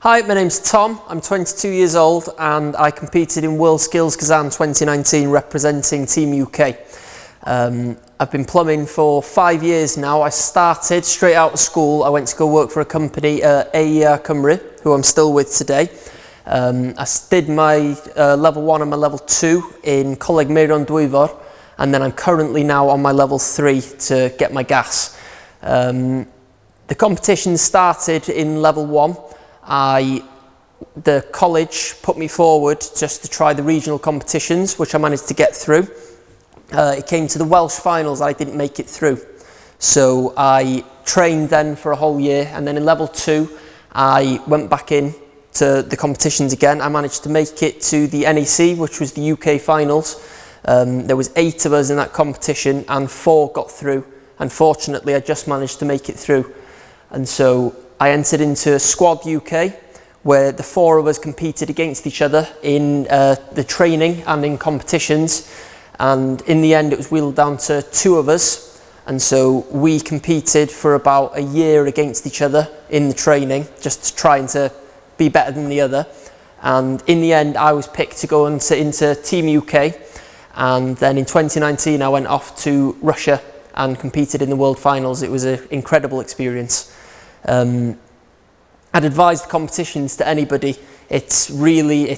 Hi, my name's Tom. I'm 22 years old and I competed in World Skills Kazan 2019 representing Team UK. I've been plumbing for 5 years now. I started straight out of school. I went to go work for a company, AER Cymru, who I'm still with today. I did my level 1 and my level 2 in Coleg Meuron Dwyfor, and then I'm currently now on my level 3 to get my gas. The competition started in level 1. The college put me forward just to try the regional competitions, which I managed to get through. It came to the Welsh finals, I didn't make it through. So I trained then for a whole year, and then in level 2 I went back in to the competitions again. I managed to make it to the NEC, which was the UK finals. There was 8 of us in that competition and 4 got through. Unfortunately, I just managed to make it through. And so I entered into Squad UK, where the 4 of us competed against each other in the training and in competitions. And in the end, it was wheeled down to 2 of us. And so we competed for about a year against each other in the training, just trying to be better than the other. And in the end, I was picked to go into Team UK. And then in 2019, I went off to Russia and competed in the World Finals. It was an incredible experience. I'd advise the competitions to anybody. It's really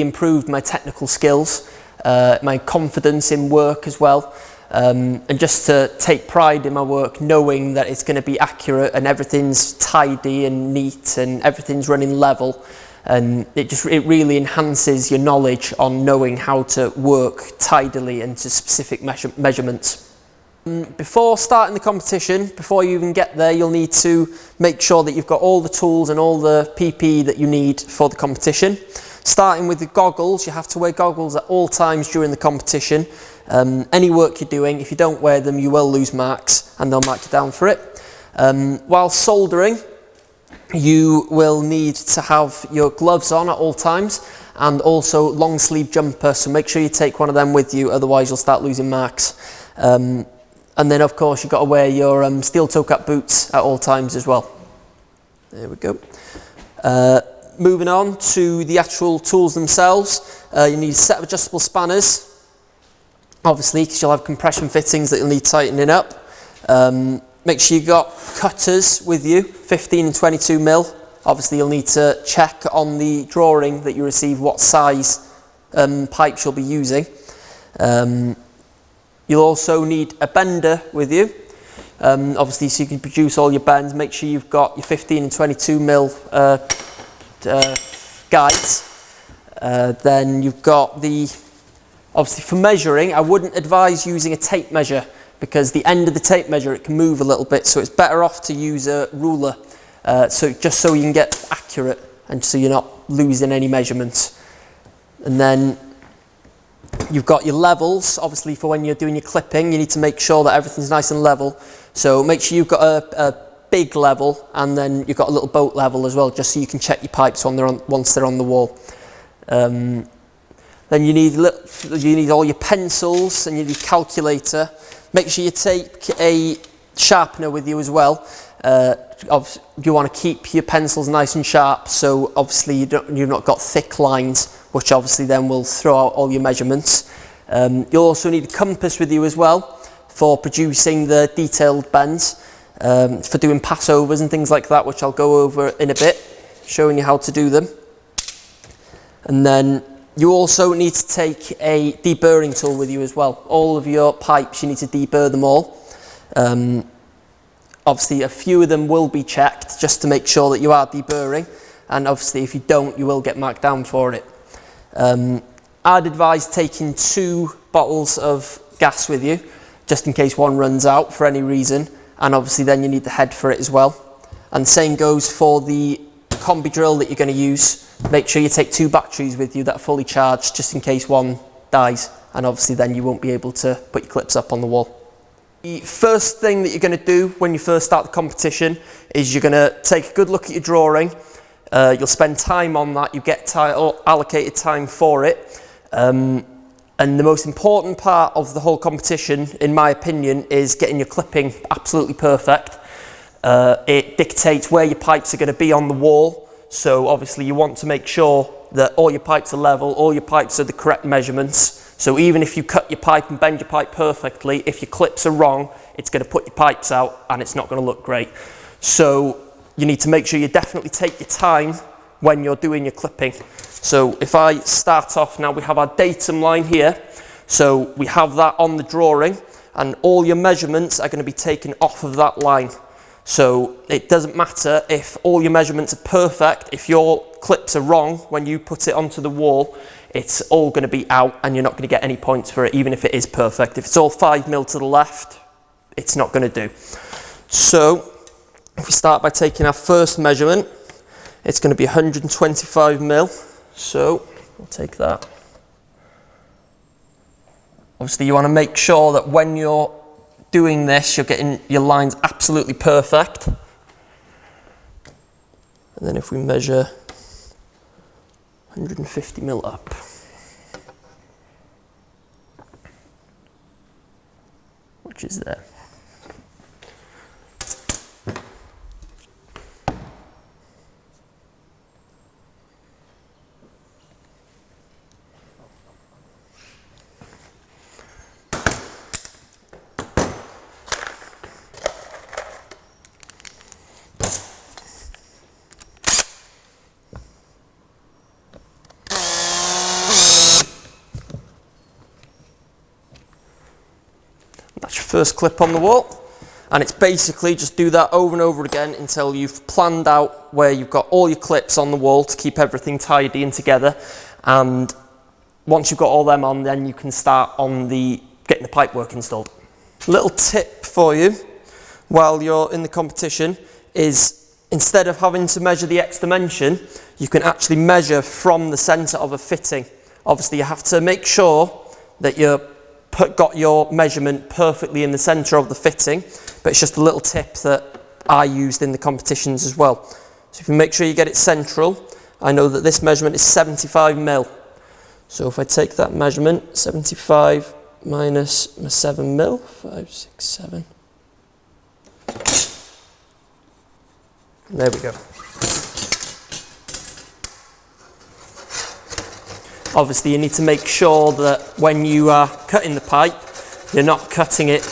improved my technical skills, my confidence in work as well, and just to take pride in my work, knowing that it's going to be accurate and everything's tidy and neat and everything's running level, and it really enhances your knowledge on knowing how to work tidily and to specific measurements. Before starting the competition, before you even get there, you'll need to make sure that you've got all the tools and all the PPE that you need for the competition. Starting with the goggles, you have to wear goggles at all times during the competition. Any work you're doing, if you don't wear them, you will lose marks and they'll mark you down for it. While soldering, you will need to have your gloves on at all times and also long sleeve jumper, so make sure you take one of them with you, otherwise you'll start losing marks. And then of course you've got to wear your steel toe cap boots at all times as well. There we go. Moving on to the actual tools themselves, you need a set of adjustable spanners, obviously, because you'll have compression fittings that you'll need tightening up. Make sure you've got cutters with you, 15 and 22 mil. Obviously you'll need to check on the drawing that you receive what size pipes you'll be using. You'll also need a bender with you, obviously, so you can produce all your bends. Make sure you've got your 15 and 22 mil guides. Then you've got obviously for measuring, I wouldn't advise using a tape measure, because the end of the tape measure, it can move a little bit, so it's better off to use a ruler, just so you can get accurate and so you're not losing any measurements. And then you've got your levels, obviously, for when you're doing your clipping. You need to make sure that everything's nice and level. So make sure you've got a big level, and then you've got a little boat level as well, just so you can check your pipes once they're on the wall. Then you need all your pencils and you need a calculator. Make sure you take a sharpener with you as well. You want to keep your pencils nice and sharp, so obviously you've not got thick lines, which obviously then will throw out all your measurements. You'll also need a compass with you as well for producing the detailed bends, for doing passovers and things like that, which I'll go over in a bit, showing you how to do them. And then you also need to take a deburring tool with you as well. All of your pipes, you need to deburr them all. Obviously a few of them will be checked just to make sure that you are deburring, and obviously if you don't, you will get marked down for it. I'd advise taking 2 bottles of gas with you, just in case one runs out for any reason, and obviously then you need the head for it as well. And same goes for the combi drill that you're going to use. Make sure you take 2 batteries with you that are fully charged, just in case one dies, and obviously then you won't be able to put your clips up on the wall. The first thing that you're going to do when you first start the competition is you're going to take a good look at your drawing. You'll spend time on that, you get allocated time for it. And the most important part of the whole competition, in my opinion, is getting your clipping absolutely perfect. It dictates where your pipes are going to be on the wall. So obviously you want to make sure that all your pipes are level, all your pipes are the correct measurements. So even if you cut your pipe and bend your pipe perfectly, if your clips are wrong, it's going to put your pipes out and it's not going to look great. So you need to make sure you definitely take your time when you're doing your clipping. So if I start off now, we have our datum line here. So we have that on the drawing and all your measurements are going to be taken off of that line. So it doesn't matter if all your measurements are perfect, if your clips are wrong when you put it onto the wall, it's all going to be out and you're not going to get any points for it, even if it is perfect. If it's all 5mm to the left, it's not going to do. So if we start by taking our first measurement, it's going to be 125mm. So we'll take that. Obviously you want to make sure that when you're doing this, you're getting your lines absolutely perfect. And then if we measure 150mm up. Which is there. That's your first clip on the wall, and it's basically just do that over and over again until you've planned out where you've got all your clips on the wall to keep everything tidy and together. And once you've got all them on, then you can start on getting the pipework installed. Little tip for you while you're in the competition is, instead of having to measure the X dimension, you can actually measure from the center of a fitting. Obviously you have to make sure that you're got your measurement perfectly in the center of the fitting, but it's just a little tip that I used in the competitions as well. So if you make sure you get it central, I know that this measurement is 75mm. So if I take that measurement, 75 minus my 7mm, 5, 6, 7. There we go. Obviously you need to make sure that when you are cutting the pipe, you're not cutting it,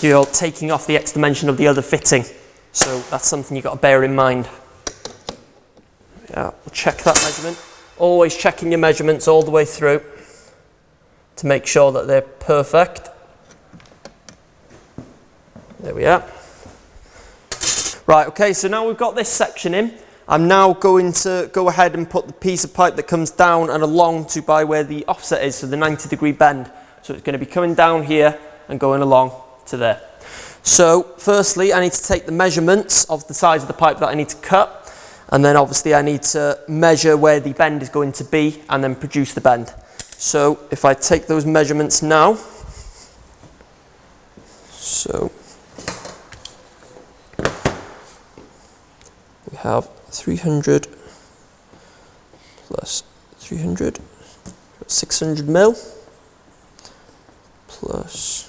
you're taking off the X dimension of the other fitting. So that's something you've got to bear in mind. Yeah, we'll check that measurement. Always checking your measurements all the way through to make sure that they're perfect. There we are. Right, okay, so now we've got this section in. I'm now going to go ahead and put the piece of pipe that comes down and along to by where the offset is, so the 90-degree bend. So it's going to be coming down here and going along to there. So firstly, I need to take the measurements of the size of the pipe that I need to cut, and then obviously I need to measure where the bend is going to be and then produce the bend. So if I take those measurements now, so we have 300 plus 300, 600mm plus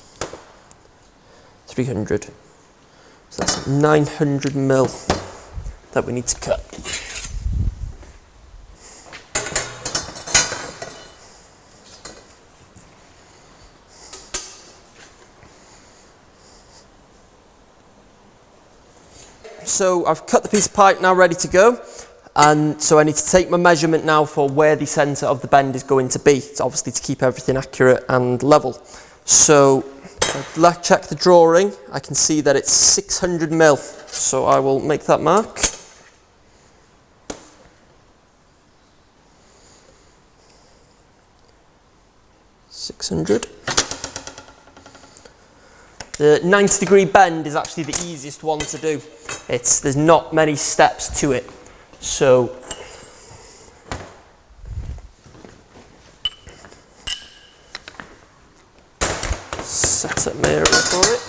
300. So that's 900mm that we need to cut. So I've cut the piece of pipe now ready to go, and so I need to take my measurement now for where the centre of the bend is going to be. It's obviously to keep everything accurate and level. So let's check the drawing. I can see that it's 600mm, so I will make that mark. The 90-degree bend is actually the easiest one to do. There's not many steps to it. So set up my area for it.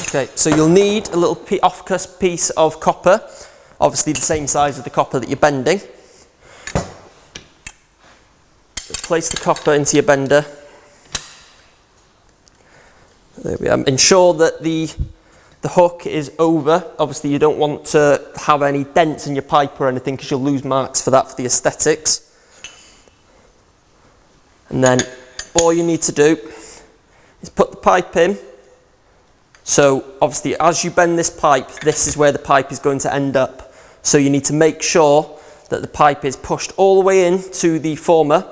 Okay, so you'll need a little off-cusp piece of copper, obviously the same size as the copper that you're bending. place the copper into your bender. There we are. Ensure that the hook is over. Obviously you don't want to have any dents in your pipe or anything because you'll lose marks for that for the aesthetics. And then all you need to do is put the pipe in. So obviously as you bend this pipe, this is where the pipe is going to end up. So you need to make sure that the pipe is pushed all the way into the former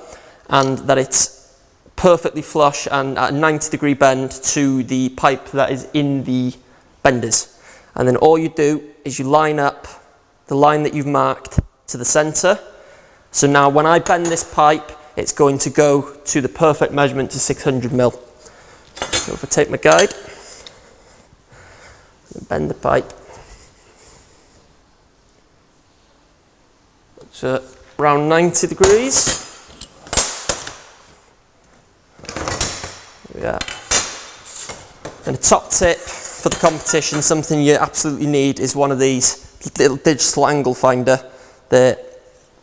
and that it's perfectly flush and at a 90-degree bend to the pipe that is in the benders. And then all you do is you line up the line that you've marked to the center. So now when I bend this pipe, it's going to go to the perfect measurement to 600 mil. So if I take my guide, bend the pipe. So around 90 degrees. There we are. And a top tip for the competition, something you absolutely need, is one of these little digital angle finder. They're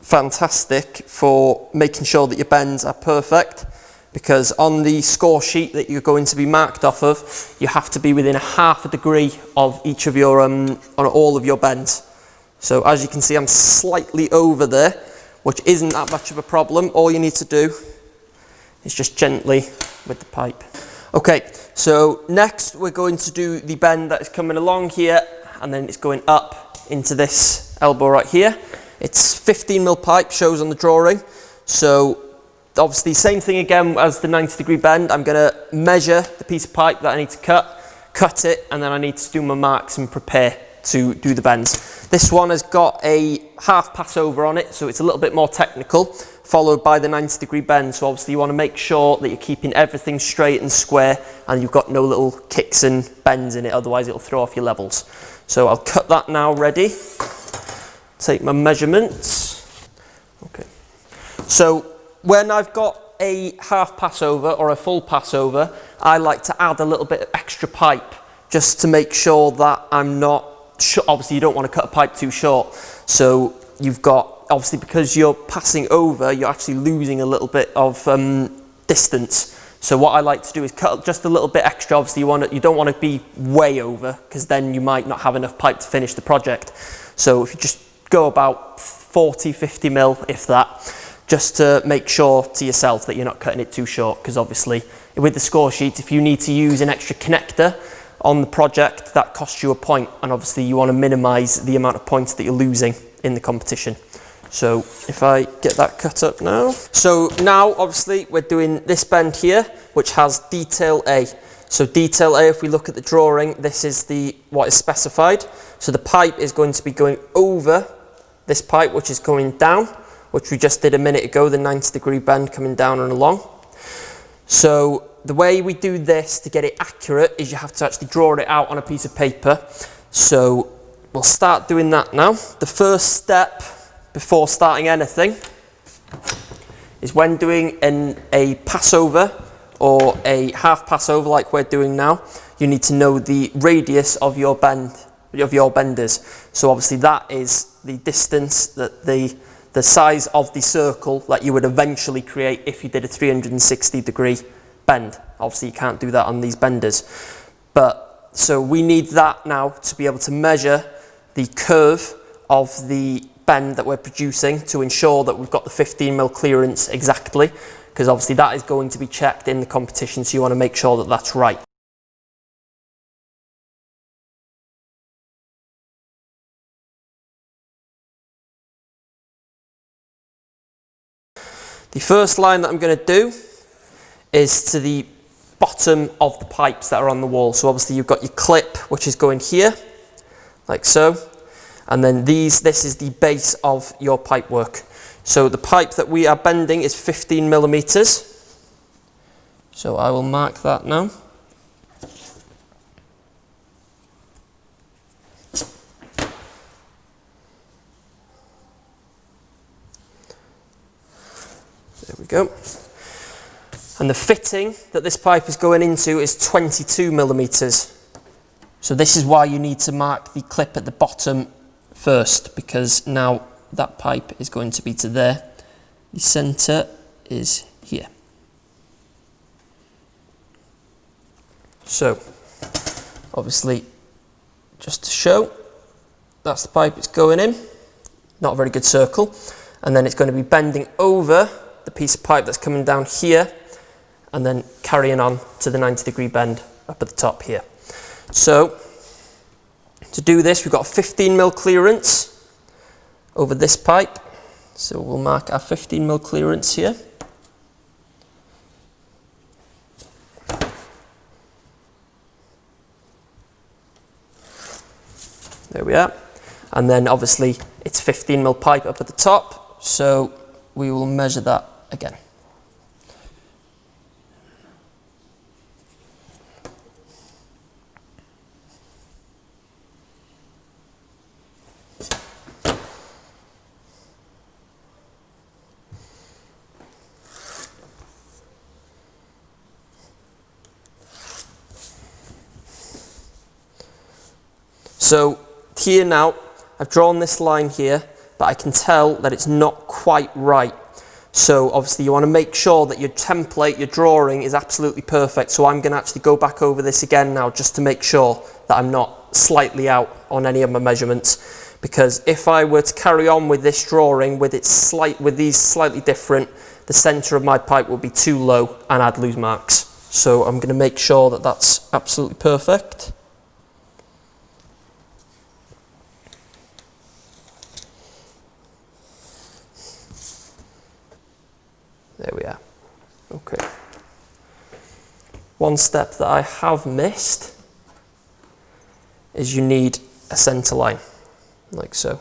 fantastic for making sure that your bends are perfect, because on the score sheet that you're going to be marked off of, you have to be within 1/2 degree of each of your on all of your bends. So as you can see, I'm slightly over there, which isn't that much of a problem. All you need to do is just gently with the pipe. Okay, so next we're going to do the bend that is coming along here, and then it's going up into this elbow right here. It's 15 mil pipe, shows on the drawing. So obviously same thing again as the 90-degree bend. I'm going to measure the piece of pipe that I need to cut it, and then I need to do my marks and prepare to do the bends. This one has got a half passover on it, so it's a little bit more technical, followed by the 90-degree bend. So obviously you want to make sure that you're keeping everything straight and square and you've got no little kicks and bends in it, otherwise it'll throw off your levels. So I'll cut that now ready. Take my measurements. Okay. So when I've got a half passover or a full passover, I like to add a little bit of extra pipe just to make sure that I'm not, obviously you don't want to cut a pipe too short. So you've got, obviously because you're passing over, you're actually losing a little bit of distance. So what I like to do is cut just a little bit extra. Obviously you don't want to be way over, because then you might not have enough pipe to finish the project. So if you just go about 40, 50 mil, if that, just to make sure to yourself that you're not cutting it too short, because obviously with the score sheet, if you need to use an extra connector on the project, that costs you a point, and obviously you want to minimize the amount of points that you're losing in the competition. So if I get that cut up now. So now obviously we're doing this bend here, which has detail A. So detail A, if we look at the drawing, this is what is specified. So the pipe is going to be going over this pipe, which is going down, which we just did a minute ago, the 90-degree bend coming down and along. So the way we do this to get it accurate is you have to actually draw it out on a piece of paper. So we'll start doing that now. The first step before starting anything is when doing a passover or a half passover like we're doing now, you need to know the radius of your benders. So obviously that is the distance, that the size of the circle that you would eventually create if you did a 360-degree bend. Obviously you can't do that on these benders. But so we need that now to be able to measure the curve of the bend that we're producing to ensure that we've got the 15 mil clearance exactly, because obviously that is going to be checked in the competition, so you want to make sure that that's right. The first line that I'm going to do is to the bottom of the pipes that are on the wall. So obviously you've got your clip, which is going here, like so. And then this is the base of your pipe work. So the pipe that we are bending is 15 millimeters. So I will mark that now. There we go. And the fitting that this pipe is going into is 22 millimeters. So this is why you need to mark the clip at the bottom first, because now that pipe is going to be to there. The center is So obviously, just to show, that's the pipe it's going in. Not a very good circle. And then it's going to be bending over the piece of pipe that's coming down here and then carrying on to the 90-degree bend up at the top here. So to do this, we've got a 15mm clearance over this pipe. So we'll mark our 15mm clearance here. There we are. And then obviously it's 15mm pipe up at the top, so we will measure that again. So here now, I've drawn this line here, but I can tell that it's not quite right. So obviously you want to make sure that your template, your drawing is absolutely perfect. So I'm going to actually go back over this again now just to make sure that I'm not slightly out on any of my measurements. Because if I were to carry on with this drawing with these slightly different, the centre of my pipe will be too low and I'd lose marks. So I'm going to make sure that that's absolutely perfect. There we are. Okay. One step that I have missed is you need a centre line, like so.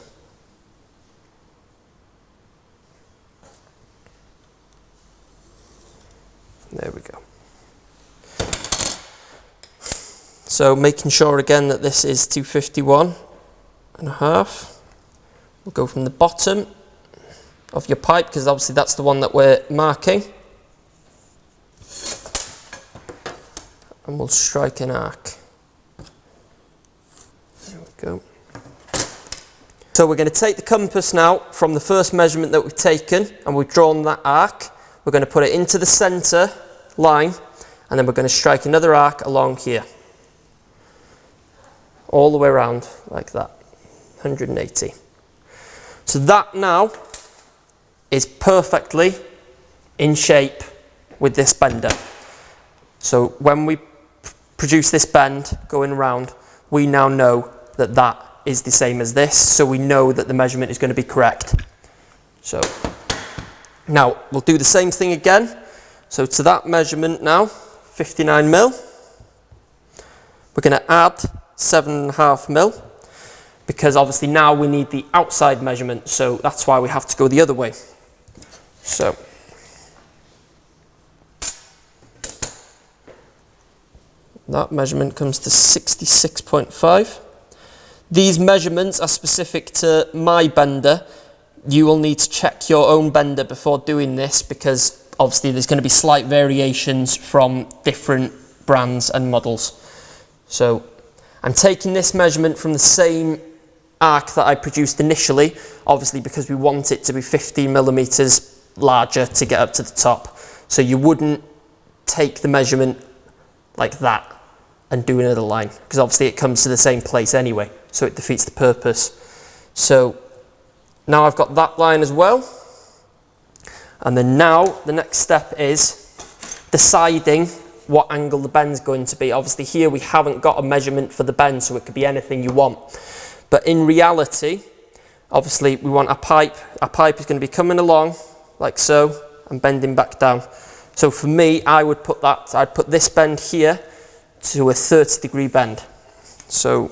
There we go. So making sure again that this is 251.5. We'll go from the bottom of your pipe, because obviously that's the one that we're marking, and we'll strike an arc. There we go. So we're going to take the compass now from the first measurement that we've taken, and we've drawn that arc. We're going to put it into the centre line, and then we're going to strike another arc along here, all the way around like that, 180. So that now is perfectly in shape with this bender. So when we produce this bend going around, we now know that that is the same as this, so we know that the measurement is going to be correct. So now we'll do the same thing again. So to that measurement now, 59mm, we're going to add 7.5mm, because obviously now we need the outside measurement, so that's why we have to go the other way. So that measurement comes to 66.5. These measurements are specific to my bender. You will need to check your own bender before doing this, because obviously there's going to be slight variations from different brands and models. So I'm taking this measurement from the same arc that I produced initially, obviously because we want it to be 15mm larger to get up to the top. So you wouldn't take the measurement like that and do another line, because obviously it comes to the same place anyway, so it defeats the purpose. So now I've got that line as well, and then now the next step is deciding what angle the bend's going to be. Obviously here we haven't got a measurement for the bend, so it could be anything you want, but in reality obviously we want our pipe is going to be coming along like so and bending back down. So for me, I'd put this bend here to a 30-degree bend. So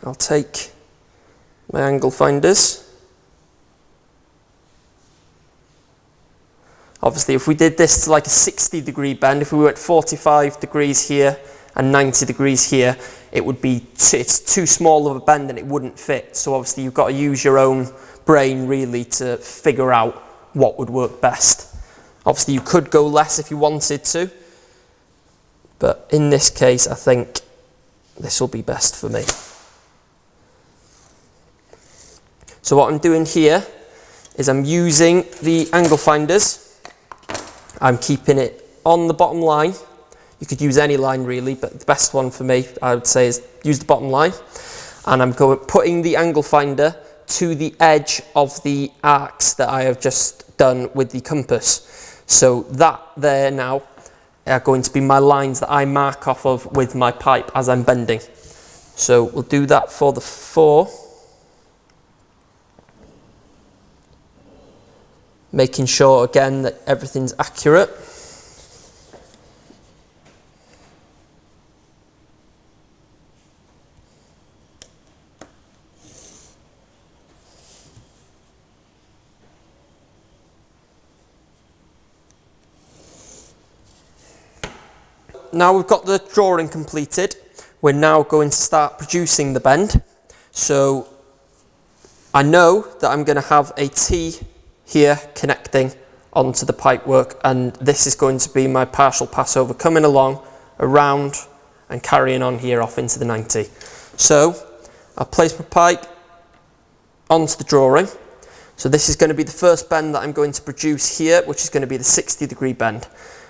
I'll take my angle finders. Obviously if we did this to like a 60-degree bend, if we were at 45 degrees here and 90 degrees here, it's too small of a bend and it wouldn't fit. So obviously you've got to use your own brain really to figure out what would work best. Obviously you could go less if you wanted to, but in this case I think this will be best for me. So what I'm doing here is I'm using the angle finders. I'm keeping it on the bottom line You could use any line really, but the best one for me, I would say, is use the bottom line. And I'm putting the angle finder to the edge of the arcs that I have just done with the compass. So that there now are going to be my lines that I mark off of with my pipe as I'm bending. So we'll do that for the 4. Making sure again that everything's accurate. Now we've got the drawing completed, we're now going to start producing the bend. So I know that I'm going to have a T here connecting onto the pipework, and this is going to be my partial passover coming along, around and carrying on here off into the 90. So I'll place my pipe onto the drawing. So this is going to be the first bend that I'm going to produce here, which is going to be the 60-degree bend.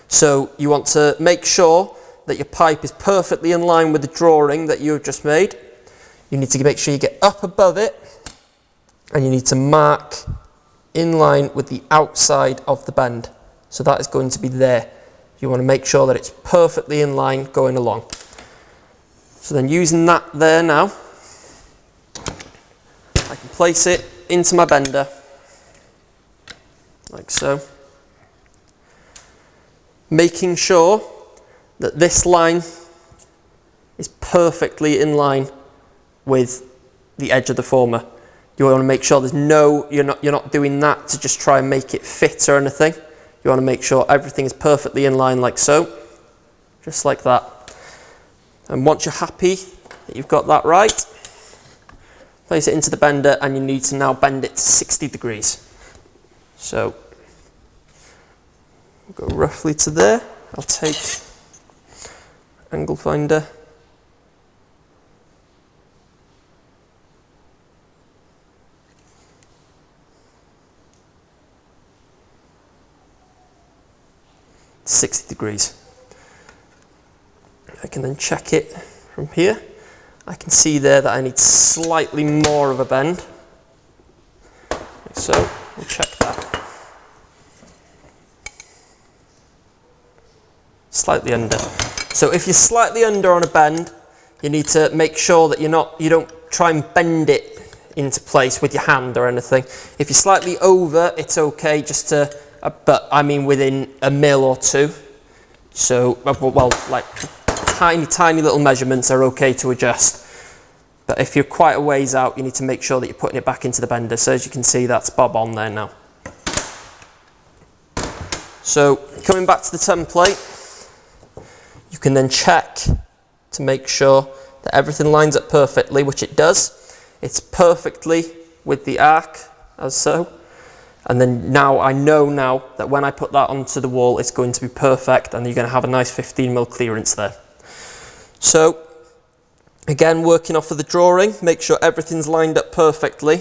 So you want to make sure that your pipe is perfectly in line with the drawing that you've just made. You need to make sure you get up above it, and you need to mark in line with the outside of the bend. So that is going to be there. You want to make sure that it's perfectly in line going along. So then using that there now, I can place it into my bender, like so. Making sure that this line is perfectly in line with the edge of the former. You want to make sure there's you're not doing that to just try and make it fit or anything. You want to make sure everything is perfectly in line like so, just like that. And once you're happy that you've got that right, place it into the bender, and you need to now bend it to 60 degrees. So we'll go roughly to there. I'll take angle finder. To 60 degrees. I can then check it from here. I can see there that I need slightly more of a bend. So we'll check that. Slightly under. So if you're slightly under on a bend, you need to make sure that you don't try and bend it into place with your hand or anything. If you're slightly over, it's okay just to, but I mean within a mil or two. So, well, like tiny little measurements are okay to adjust. But if you're quite a ways out, you need to make sure that you're putting it back into the bender. So as you can see, that's bob on there now. So coming back to the template, you can then check to make sure that everything lines up perfectly, which it does. It's perfectly with the arc, as so. And then now I know now that when I put that onto the wall, it's going to be perfect, and you're going to have a nice 15mm clearance there. So again, working off of the drawing, make sure everything's lined up perfectly.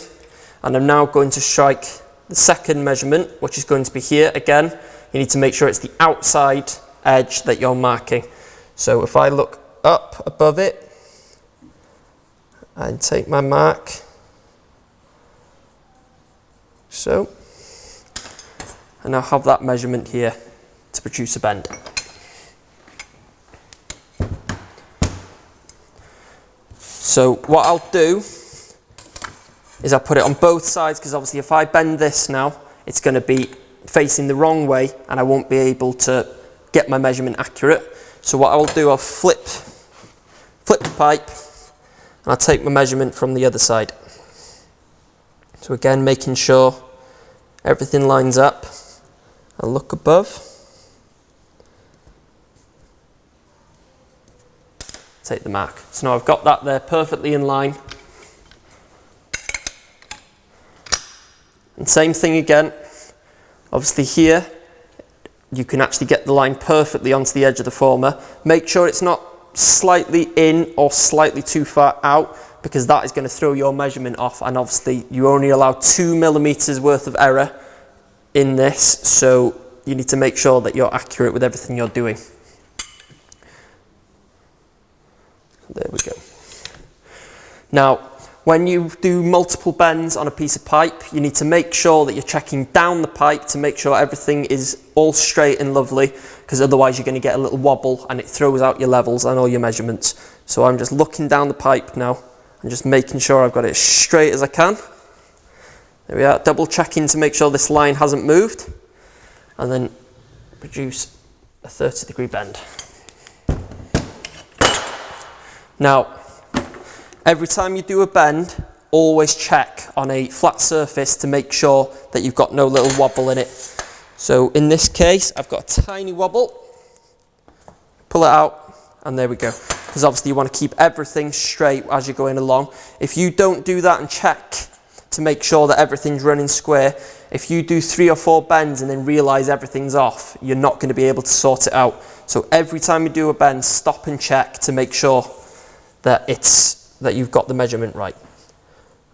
And I'm now going to strike the second measurement, which is going to be here. Again, you need to make sure it's the outside edge that you're marking. So if I look up above it and take my mark, so, and I'll have that measurement here to produce a bend. So what I'll do is I'll put it on both sides, because obviously if I bend this now, it's going to be facing the wrong way and I won't be able to get my measurement accurate. So what I'll do, I'll flip the pipe, and I'll take my measurement from the other side. So again, making sure everything lines up. I'll look above, take the mark. So now I've got that there perfectly in line. And same thing again, obviously here, you can actually get the line perfectly onto the edge of the former. Make sure it's not slightly in or slightly too far out, because that is going to throw your measurement off, and obviously you only allow 2mm worth of error in this, so you need to make sure that you're accurate with everything you're doing. There we go. Now, when you do multiple bends on a piece of pipe, you need to make sure that you're checking down the pipe to make sure everything is all straight and lovely, because otherwise you're going to get a little wobble and it throws out your levels and all your measurements. So I'm just looking down the pipe now and just making sure I've got it as straight as I can. There we are, double checking to make sure this line hasn't moved, and then produce a 30-degree bend. Now, every time you do a bend, always check on a flat surface to make sure that you've got no little wobble in it. So in this case, I've got a tiny wobble. Pull it out, and there we go. Because obviously you want to keep everything straight as you're going along. If you don't do that and check to make sure that everything's running square, if you do 3 or 4 bends and then realise everything's off, you're not going to be able to sort it out. So every time you do a bend, stop and check to make sure that you've got the measurement right.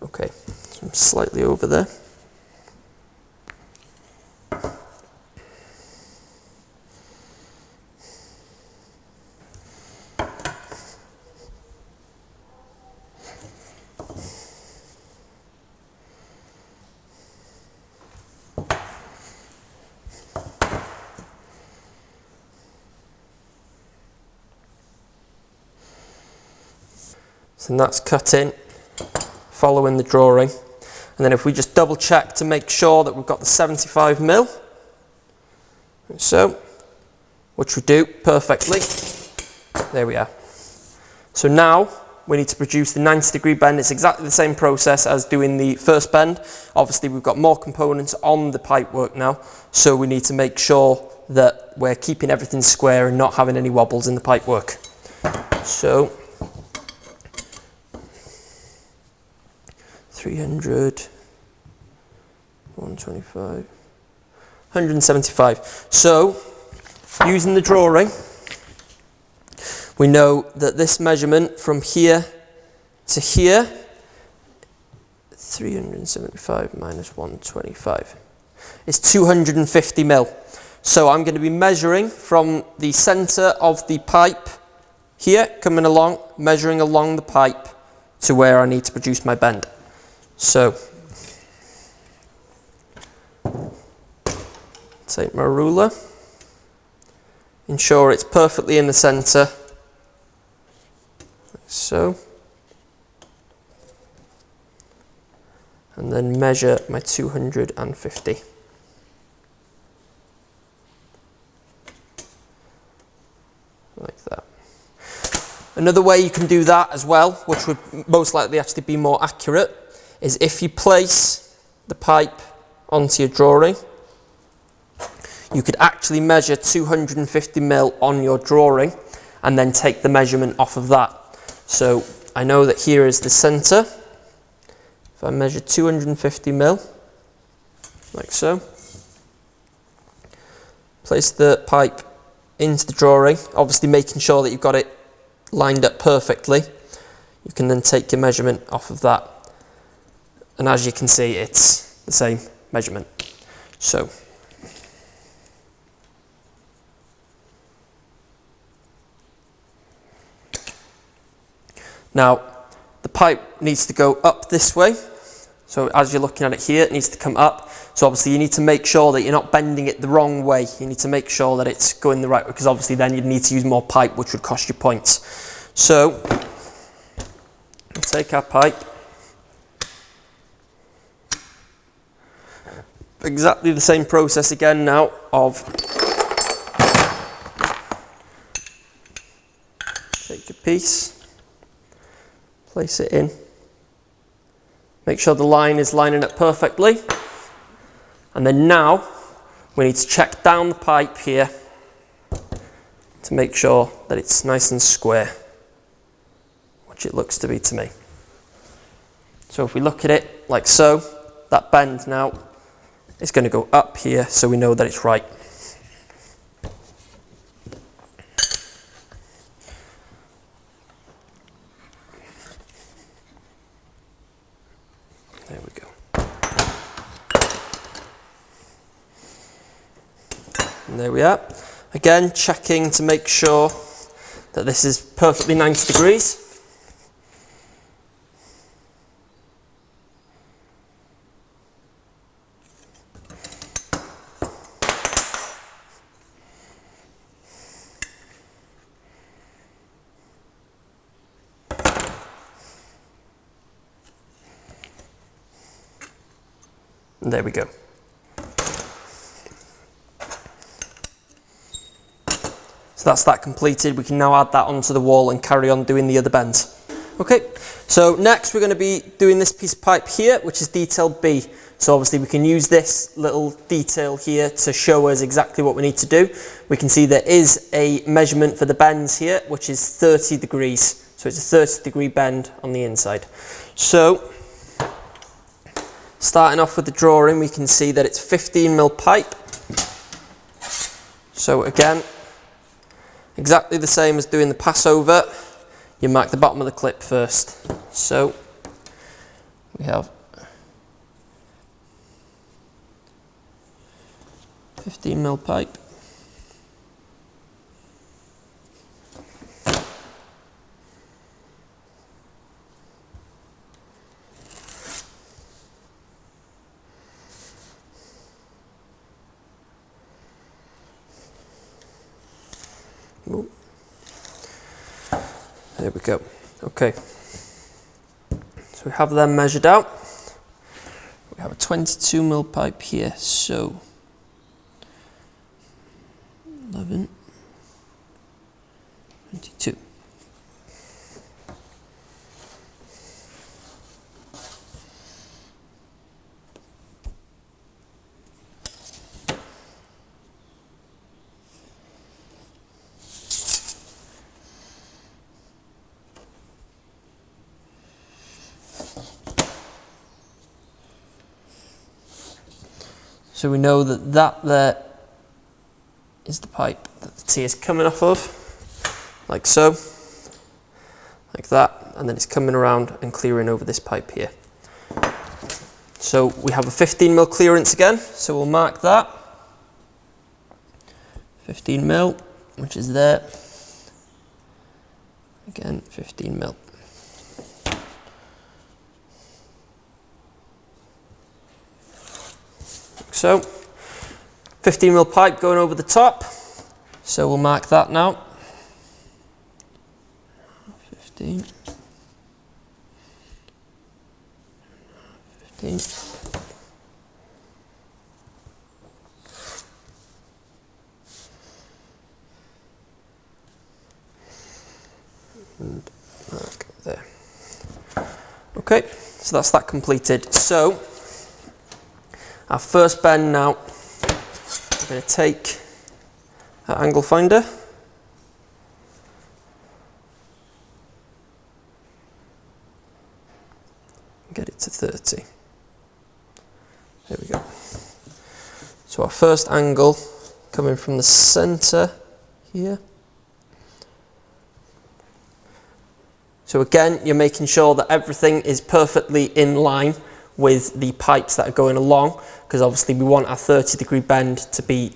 Okay, so I'm slightly over there. So that's cut in, following the drawing. And then if we just double check to make sure that we've got the 75mm, so, which we do perfectly, there we are. So now we need to produce the 90-degree bend. It's exactly the same process as doing the first bend. Obviously we've got more components on the pipe work now, so we need to make sure that we're keeping everything square and not having any wobbles in the pipe work. So 300, 125, 175. So, using the drawing, we know that this measurement from here to here, 375 minus 125, is 250mm. So I'm going to be measuring from the centre of the pipe here, coming along, measuring along the pipe to where I need to produce my bend. So, take my ruler, ensure it's perfectly in the centre, like so, and then measure my 250. Like that. Another way you can do that as well, which would most likely actually be more accurate, is if you place the pipe onto your drawing, you could actually measure 250mm on your drawing and then take the measurement off of that. So I know that here is the centre. If I measure 250mm, like so, place the pipe into the drawing, obviously making sure that you've got it lined up perfectly. You can then take your measurement off of that. And as you can see, it's the same measurement. So, now the pipe needs to go up this way. So as you're looking at it here, it needs to come up. So obviously you need to make sure that you're not bending it the wrong way. You need to make sure that it's going the right way, because obviously then you'd need to use more pipe, which would cost you points. So, we'll take our pipe. Exactly the same process again now of take a piece, place it in, make sure the line is lining up perfectly, and then now we need to check down the pipe here to make sure that it's nice and square, which it looks to be to me. So if we look at it like so, that bend now is going to go up here, so we know that it's right. There we go. And there we are. Again, checking to make sure that this is perfectly 90 degrees. And there we go. So that's that completed. We can now add that onto the wall and carry on doing the other bends. Okay, so next we're going to be doing this piece of pipe here, which is detail B. So obviously we can use this little detail here to show us exactly what we need to do. We can see there is a measurement for the bends here, which is 30 degrees. So it's a 30-degree bend on the inside. So starting off with the drawing, we can see that it's 15mm pipe. So again, exactly the same as doing the passover. You mark the bottom of the clip first. So we have 15mm pipe. Ooh. There we go. Okay. So we have them measured out. We have a 22mm pipe here, so 11, 22. So we know that that there is the pipe that the tea is coming off of, like so, like that, and then it's coming around and clearing over this pipe here. So we have a 15mm clearance again, so we'll mark that. 15mm, which is there. Again, 15mm. So, 15mm pipe going over the top, so we'll mark that now. 15. 15. And mark there. Okay, so that's that completed. So, our first bend now, we're going to take our angle finder, and get it to 30. There we go. So our first angle coming from the centre here. So again, you're making sure that everything is perfectly in line with the pipes that are going along, because obviously we want our 30-degree bend to be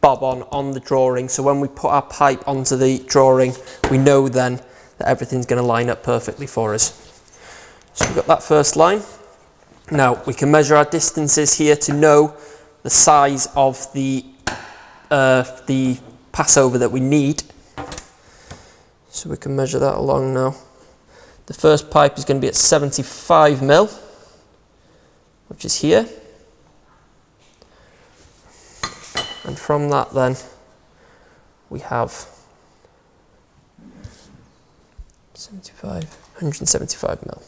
bob on the drawing. So when we put our pipe onto the drawing, we know then that everything's going to line up perfectly for us. So we've got that first line. Now we can measure our distances here to know the size of the passover that we need. So we can measure that along now. The first pipe is going to be at 75mm, which is here. And from that then, we have 175mm.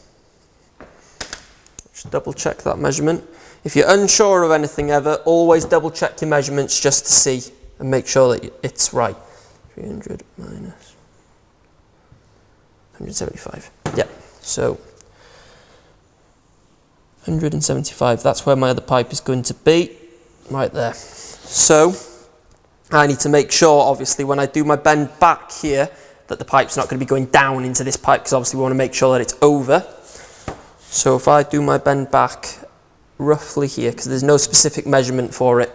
Just double check that measurement. If you're unsure of anything ever, always double check your measurements just to see and make sure that it's right. 300 minus 175. Yeah, so 175, that's where my other pipe is going to be, right there. So I need to make sure, obviously, when I do my bend back here, that the pipe's not going to be going down into this pipe, because obviously we want to make sure that it's over. So if I do my bend back roughly here, because there's no specific measurement for it,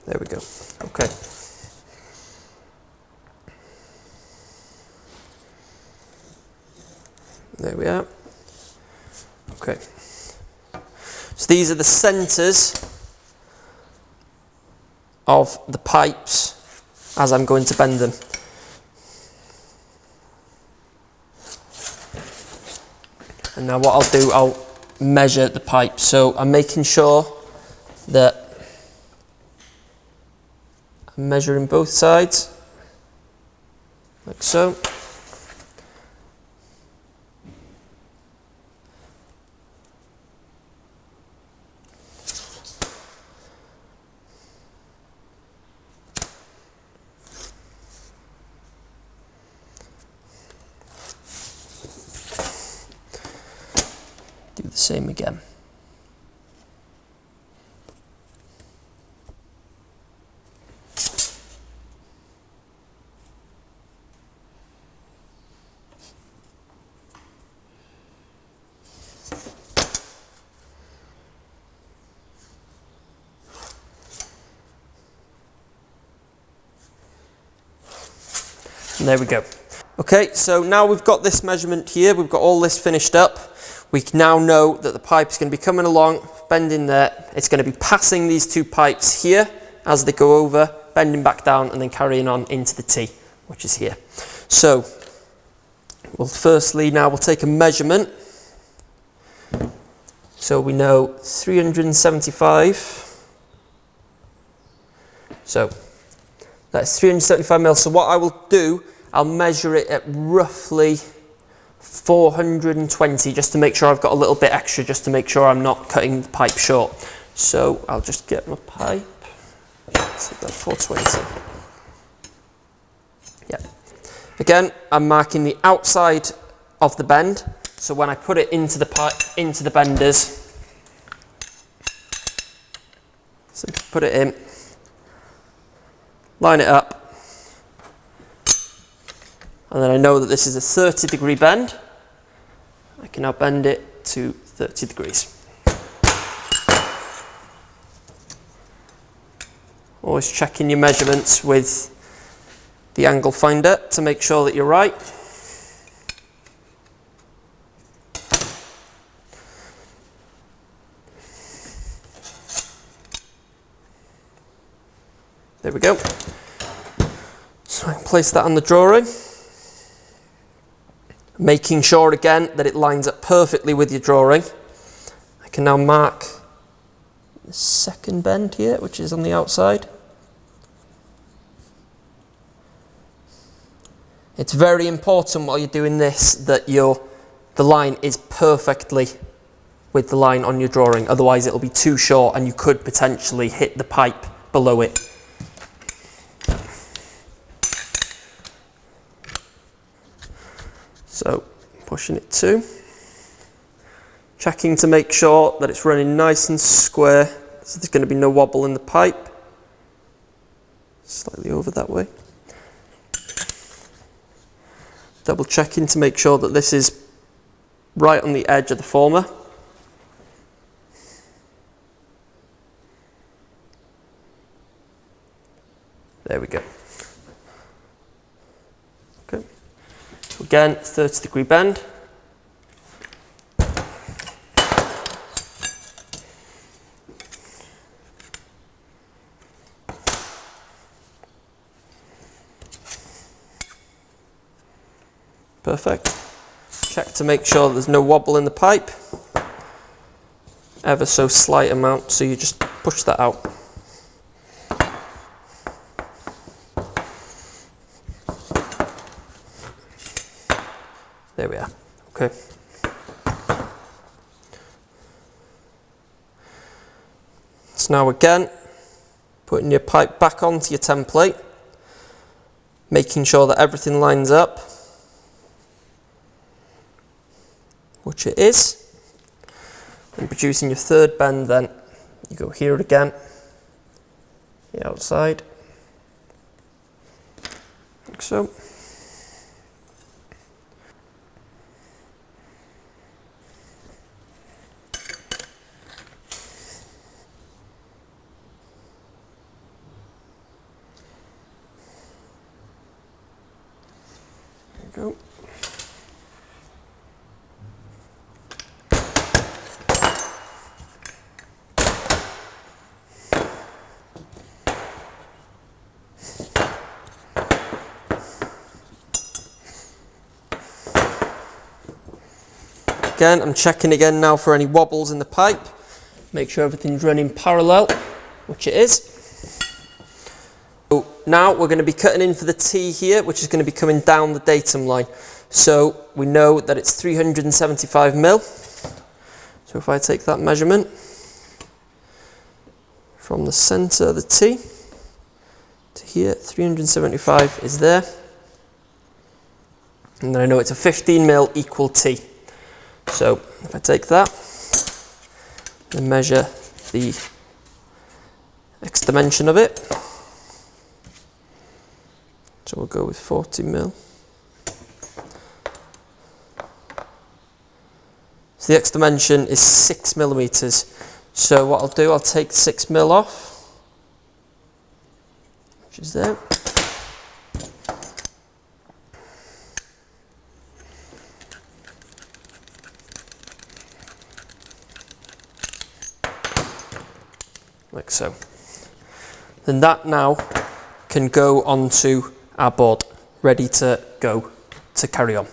there we go. Okay. There we are. Okay. So these are the centres of the pipes as I'm going to bend them. And now what I'll do, I'll measure the pipe. So I'm making sure that I'm measuring both sides, like so. Do the same again. And there we go. Okay, so now we've got this measurement here, we've got all this finished up. We now know that the pipe's going to be coming along, bending there. It's going to be passing these two pipes here as they go over, bending back down and then carrying on into the T, which is here. So, we'll take a measurement. So we know 375. So, that's 375 mil. So what I will do, I'll measure it at roughly 420, just to make sure I've got a little bit extra, just to make sure I'm not cutting the pipe short. So I'll just get my pipe. So that's 420. Yeah. Again, I'm marking the outside of the bend. So when I put it into the pipe, into the benders, so put it in, line it up. And then I know that this is a 30-degree bend. I can now bend it to 30 degrees. Always checking your measurements with the angle finder to make sure that you're right. There we go. So I can place that on the drawing. Making sure again that it lines up perfectly with your drawing. I can now mark the second bend here, which is on the outside. It's very important while you're doing this that the line is perfectly with the line on your drawing, otherwise it'll be too short and you could potentially hit the pipe below it. So, pushing it to, checking to make sure that it's running nice and square, so there's going to be no wobble in the pipe. Slightly over that way. Double checking to make sure that this is right on the edge of the former. There we go. Okay. So again, 30-degree bend. Perfect. Check to make sure there's no wobble in the pipe. Ever so slight amount, so you just push that out. There we are. Okay. So now again, putting your pipe back onto your template, making sure that everything lines up, which it is. And producing your third bend, then you go here again, the outside, like so. There you go. again, I'm checking again now for any wobbles in the pipe. Make sure everything's running parallel, which it is. So now we're going to be cutting in for the T here, which is going to be coming down the datum line. So we know that it's 375 mil. So if I take that measurement from the centre of the T to here, 375 is there. And then I know it's a 15 mil equal T. So if I take that and measure the X dimension of it, so we'll go with 40 mil. So the X dimension is 6 millimeters. So what I'll do, I'll take 6 mil off, which is there. Like so. Then that now can go onto our board, ready to go to carry on.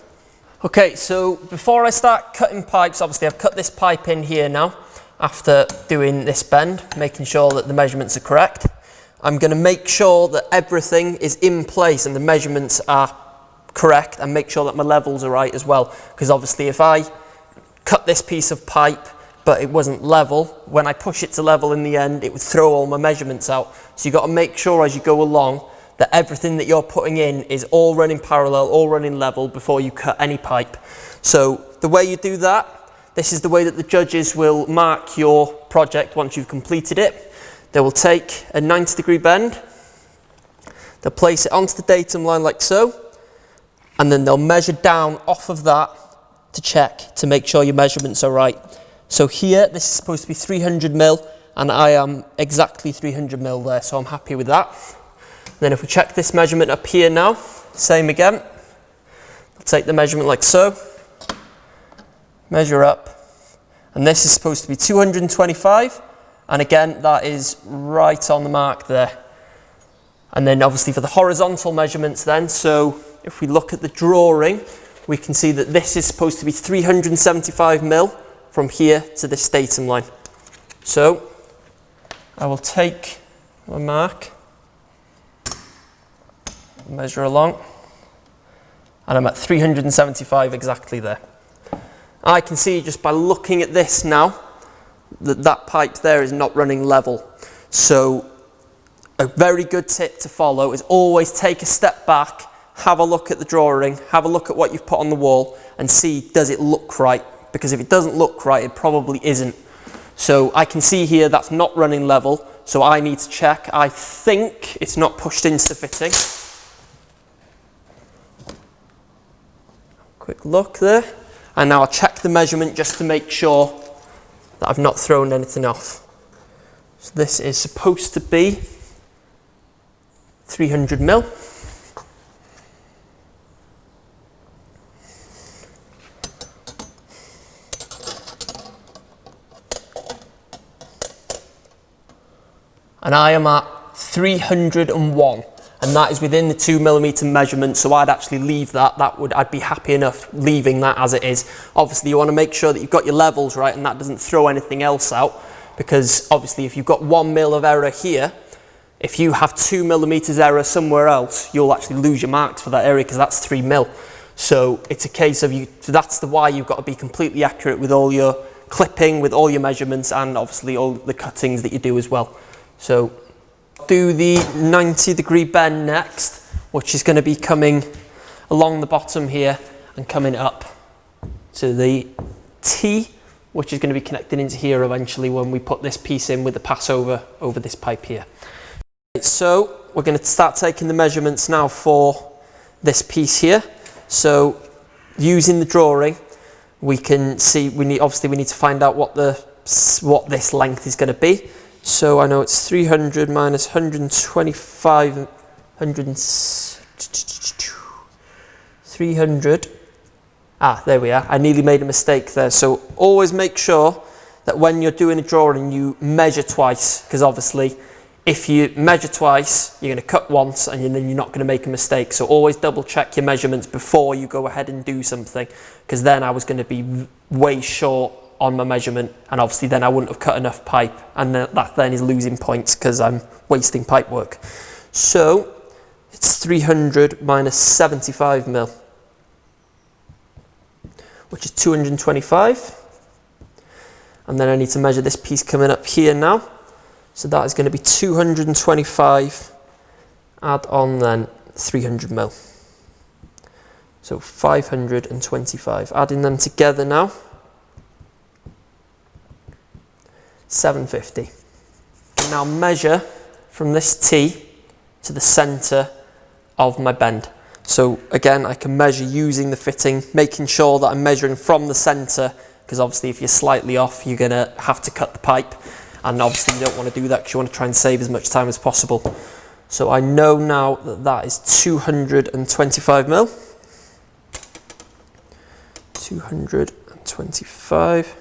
Okay, so before I start cutting pipes, obviously I've cut this pipe in here now after doing this bend, making sure that the measurements are correct. I'm going to make sure that everything is in place and the measurements are correct, and make sure that my levels are right as well, because obviously if I cut this piece of pipe but it wasn't level, when I push it to level in the end, it would throw all my measurements out. So you've got to make sure as you go along that everything that you're putting in is all running parallel, all running level before you cut any pipe. So the way you do that, this is the way that the judges will mark your project once you've completed it. They will take a 90-degree bend, they'll place it onto the datum line like so, and then they'll measure down off of that to check, to make sure your measurements are right. So here, this is supposed to be 300 mil, and I am exactly 300 mil there, so I'm happy with that. And then if we check this measurement up here now, same again. I'll take the measurement like so, measure up, and this is supposed to be 225, and again, that is right on the mark there. And then obviously for the horizontal measurements then, so if we look at the drawing, we can see that this is supposed to be 375 mil from here to this datum line. So I will take my mark, measure along, and I'm at 375 exactly there. I can see just by looking at this now that that pipe there is not running level. So a very good tip to follow is always take a step back, have a look at the drawing, have a look at what you've put on the wall and see, does it look right? Because if it doesn't look right, it probably isn't. So I can see here that's not running level, so I need to check. I think it's not pushed into the fitting. Quick look there. And now I'll check the measurement just to make sure that I've not thrown anything off. So this is supposed to be 300 mil. And I am at 301, and that is within the 2 millimeter measurement, so I'd actually leave that. I'd be happy enough leaving that as it is. Obviously you want to make sure that you've got your levels right and that doesn't throw anything else out, because obviously if you've got 1 mil of error here, if you have 2 millimeters error somewhere else, you'll actually lose your marks for that area, because that's 3 mil. So it's a case of that's why you've got to be completely accurate with all your clipping, with all your measurements, and obviously all the cuttings that you do as well. So do the 90-degree bend next, which is going to be coming along the bottom here and coming up to the T, which is going to be connected into here eventually when we put this piece in with the passover over this pipe here. So we're going to start taking the measurements now for this piece here. So using the drawing, we can see we need to find out what this length is going to be. So I know it's 300 minus 125, 300. There we are. I nearly made a mistake there. So always make sure that when you're doing a drawing, you measure twice, because obviously if you measure twice, you're going to cut once, and then you're not going to make a mistake. So always double check your measurements before you go ahead and do something, because then I was going to be way short on my measurement, and obviously then I wouldn't have cut enough pipe, and that then is losing points because I'm wasting pipe work. So it's 300 minus 75 mil, which is 225. And then I need to measure this piece coming up here now. So that is going to be 225, add on then 300 mil. So 525. Adding them together now, 750. Now measure from this T to the centre of my bend. So again, I can measure using the fitting, making sure that I'm measuring from the centre, because obviously if you're slightly off, you're going to have to cut the pipe. And obviously you don't want to do that because you want to try and save as much time as possible. So I know now that that is 225 mil. 225.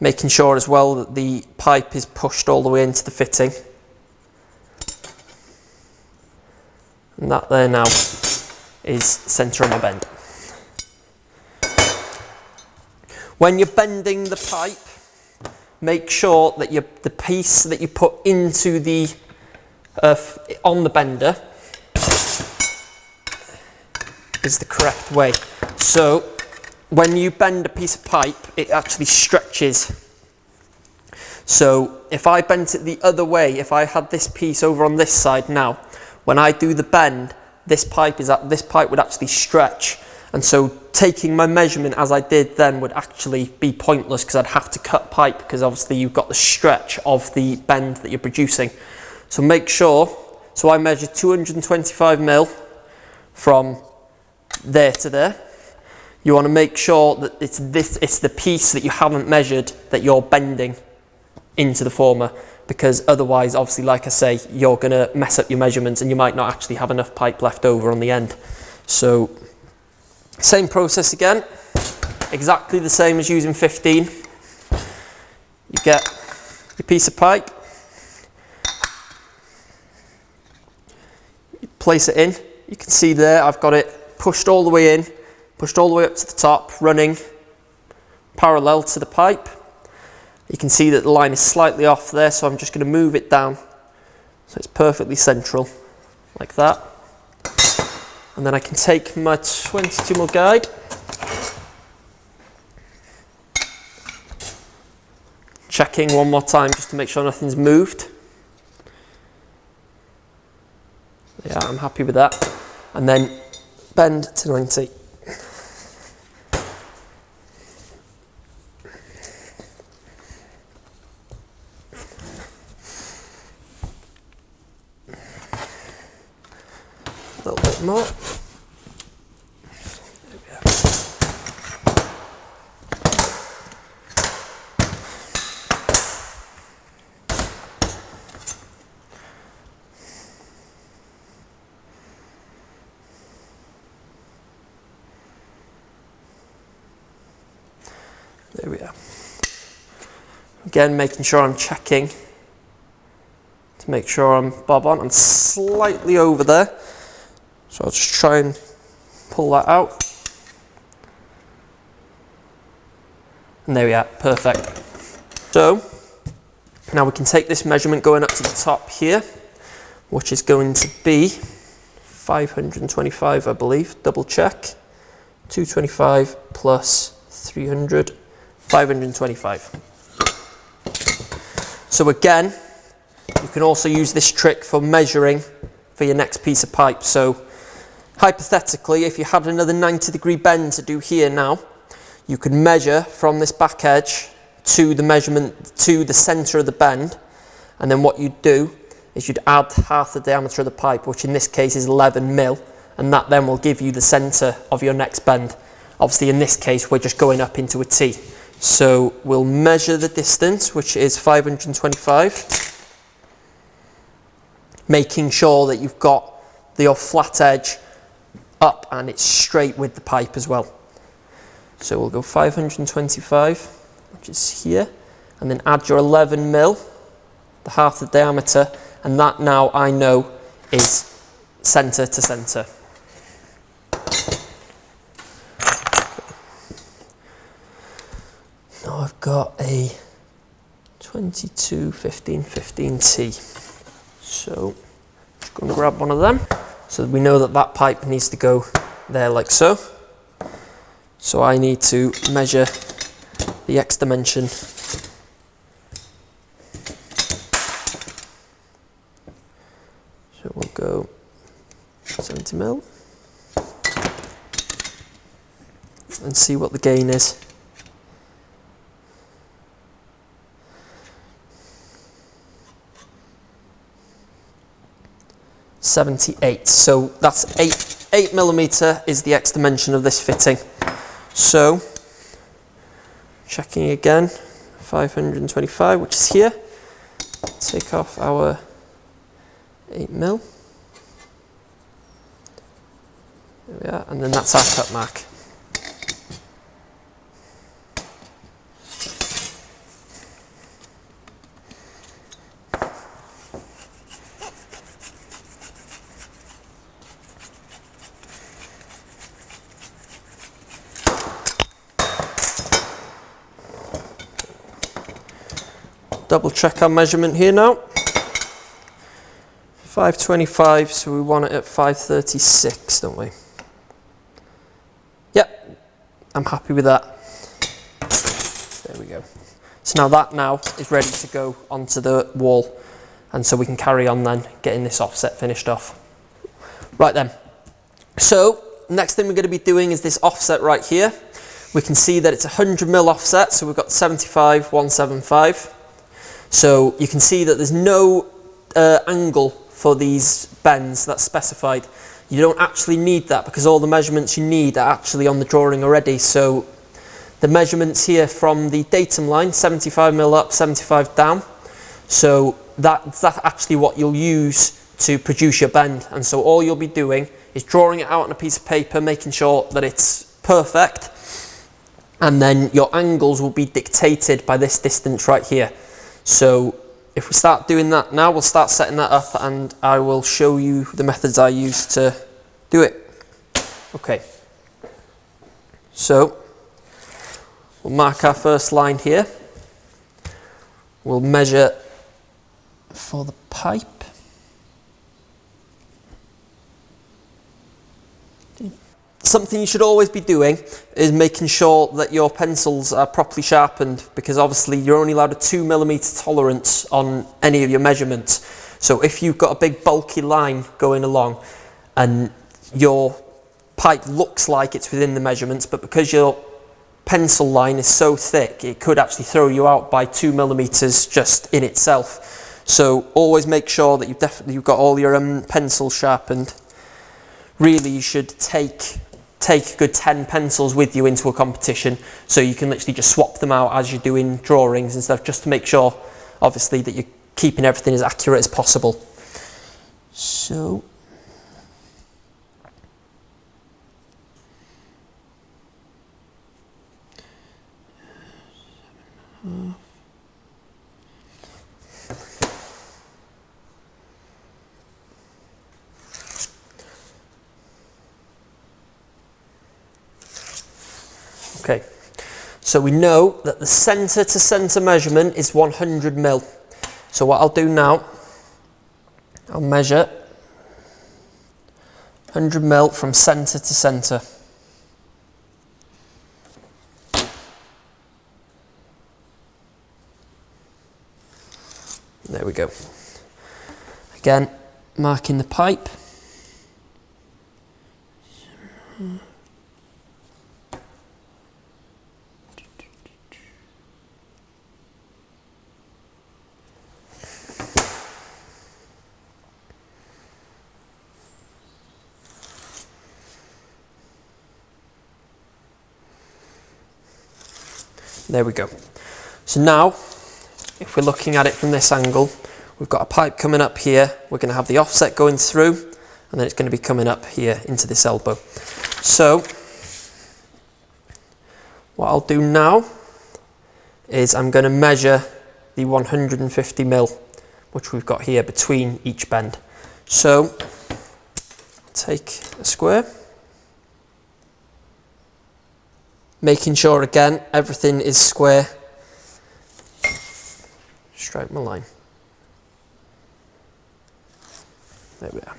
Making sure as well that the pipe is pushed all the way into the fitting. And that there now is centre of my bend. When you're bending the pipe, make sure that the piece that you put into the on the bender is the correct way. So when you bend a piece of pipe, it actually stretches. So if I bent it the other way, if I had this piece over on this side now, when I do the bend, this pipe would actually stretch. And so taking my measurement as I did then would actually be pointless, because I'd have to cut pipe, because obviously you've got the stretch of the bend that you're producing. So make sure, so I measured 225 mil from there to there. You want to make sure that it's the piece that you haven't measured that you're bending into the former, because otherwise, obviously, like I say, you're going to mess up your measurements and you might not actually have enough pipe left over on the end. So same process again, exactly the same as using 15. You get your piece of pipe, you place it in. You can see there I've got it pushed all the way in, pushed all the way up to the top, running parallel to the pipe. You can see that the line is slightly off there, so I'm just going to move it down so it's perfectly central, like that. And then I can take my 22mm guide, checking one more time just to make sure nothing's moved. Yeah, I'm happy with that. And then bend to 90. A little bit more. There we are. Again, making sure I'm checking to make sure I'm bob on. I'm slightly over there, so I'll just try and pull that out. And there we are, perfect. So now we can take this measurement going up to the top here, which is going to be 525, I believe, double check. 225 plus 300, 525. So again, you can also use this trick for measuring for your next piece of pipe. So hypothetically, if you had another 90-degree bend to do here now, you could measure from this back edge to the measurement to the center of the bend, and then what you'd do is you'd add half the diameter of the pipe, which in this case is 11 mil, and that then will give you the center of your next bend. Obviously in this case we're just going up into a T. So we'll measure the distance, which is 525, making sure that you've got your flat edge up and it's straight with the pipe as well. So we'll go 525, which is here, and then add your 11 mil, the half the diameter, and that now I know is centre to centre. Now I've got a 2215-15T. So just going to grab one of them. So we know that that pipe needs to go there like so. So I need to measure the X dimension. So we'll go 70 mil and see what the gain is. .78. So that's 8 millimeter is the X dimension of this fitting. So checking again, 525, which is here. Take off our 8 mil. There we are, and then that's our cut mark. Double check our measurement here now. 525, so we want it at 536, don't we? Yep, I'm happy with that. There we go. So now that is ready to go onto the wall, and so we can carry on then getting this offset finished off. Right then, so next thing we're going to be doing is this offset right here. We can see that it's 100 mil offset, so we've got 75, 175. So you can see that there's no angle for these bends that's specified. You don't actually need that because all the measurements you need are actually on the drawing already. So the measurements here from the datum line, 75 mil up, 75 down. So that's actually what you'll use to produce your bend. And so all you'll be doing is drawing it out on a piece of paper, making sure that it's perfect. And then your angles will be dictated by this distance right here. So if we start doing that now, we'll start setting that up and I will show you the methods I use to do it. Okay, so we'll mark our first line here. We'll measure for the pipe. Something you should always be doing is making sure that your pencils are properly sharpened, because obviously you're only allowed a 2 millimeter tolerance on any of your measurements. So if you've got a big bulky line going along and your pipe looks like it's within the measurements, but because your pencil line is so thick, it could actually throw you out by 2 millimeters just in itself. So always make sure that you've got all your pencils sharpened. Really, you should take a good 10 pencils with you into a competition, so you can literally just swap them out as you're doing drawings and stuff, just to make sure, obviously, that you're keeping everything as accurate as possible. So okay, so we know that the centre to centre measurement is 100 mil. So what I'll do now, I'll measure 100 mil from centre to centre. There we go. Again, marking the pipe. There we go. So now, if we're looking at it from this angle, we've got a pipe coming up here, we're going to have the offset going through, and then it's going to be coming up here into this elbow. So, what I'll do now is I'm going to measure the 150 mil which we've got here between each bend. So take a square, making sure again everything is square, strike my line. There we are.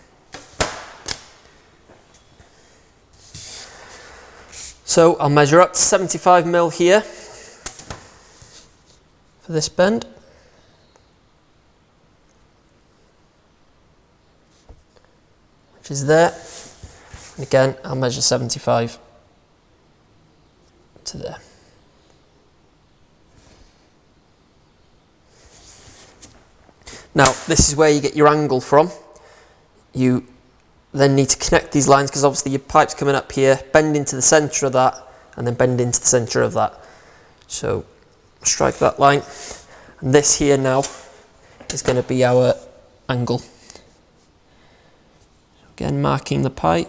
So I'll measure up to 75 mil here for this bend. Which is there. And again, I'll measure 75 to there. Now, this is where you get your angle from. You then need to connect these lines because obviously your pipe's coming up here, bend into the centre of that, and then bend into the centre of that. So strike that line, and this here now is going to be our angle. Again, marking the pipe.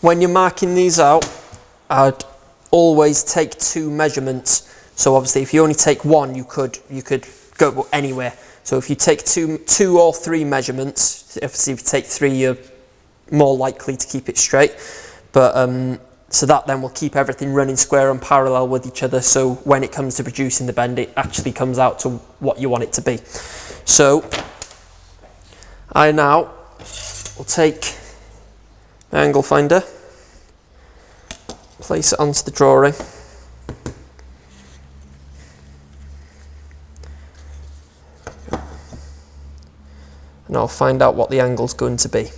When you're marking these out, I'd always take 2 measurements. So obviously if you only take 1, you could go anywhere. So if you take two or 3 measurements, obviously if you take 3 you're more likely to keep it straight. But so that then will keep everything running square and parallel with each other, so when it comes to producing the bend it actually comes out to what you want it to be. So I now will take my angle finder, place it onto the drawing, and I'll find out what the angle's going to be.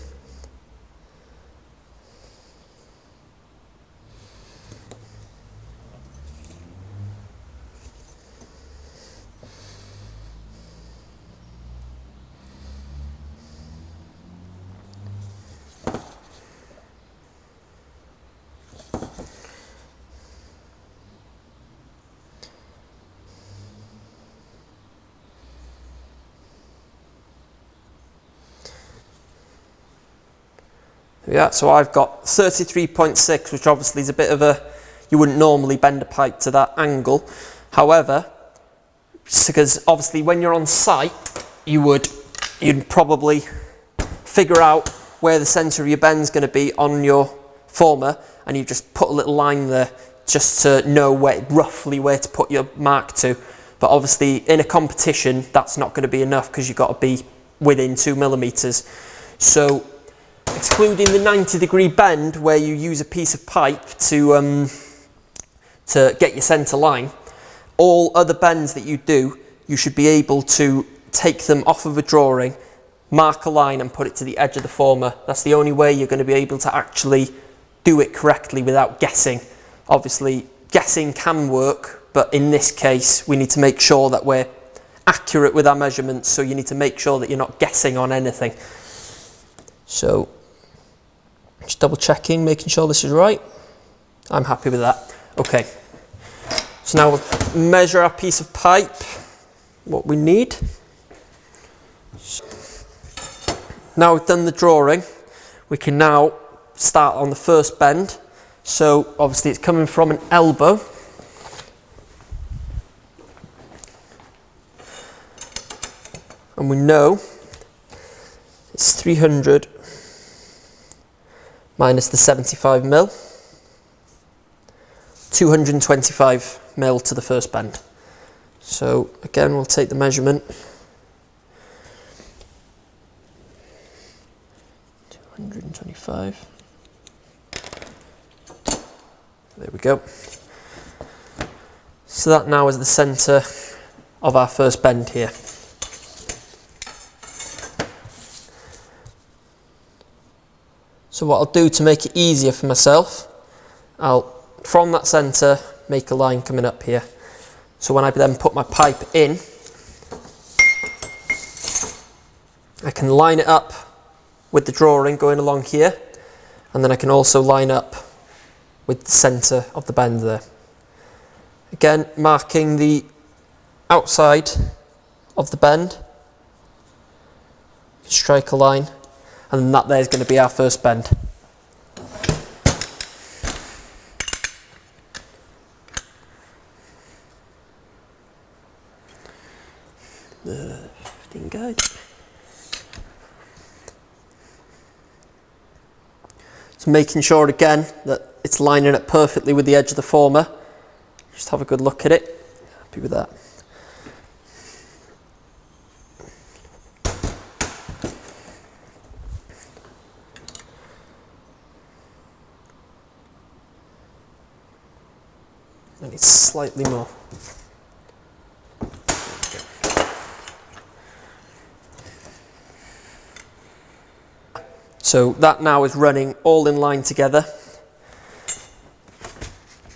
Yeah, so I've got 33.6, which obviously is a bit of a, you wouldn't normally bend a pipe to that angle. However, because obviously when you're on site, you'd probably figure out where the centre of your bend's going to be on your former, and you just put a little line there just to know roughly where to put your mark to. But obviously in a competition, that's not going to be enough because you've got to be within 2 millimetres. So excluding the 90-degree bend where you use a piece of pipe to get your centre line, all other bends that you do, you should be able to take them off of a drawing, mark a line and put it to the edge of the former. That's the only way you're going to be able to actually do it correctly without guessing. Obviously, guessing can work, but in this case, we need to make sure that we're accurate with our measurements, so you need to make sure that you're not guessing on anything. So just double checking, making sure this is right. I'm happy with that. Okay, so now we'll measure our piece of pipe, what we need. Now we've done the drawing, we can now start on the first bend. So obviously it's coming from an elbow. And we know it's 300 minus the 75 mil, 225 mil to the first bend. So again, we'll take the measurement. 225. There we go. So that now is the centre of our first bend here. So what I'll do to make it easier for myself, I'll, from that centre, make a line coming up here. So when I then put my pipe in, I can line it up with the drawing going along here, and then I can also line up with the centre of the bend there. Again, marking the outside of the bend, strike a line, and then that there is going to be our first bend. The 15 guide. So making sure again that it's lining up perfectly with the edge of the former. Just have a good look at it. Happy with that. I need slightly more. So that now is running all in line together.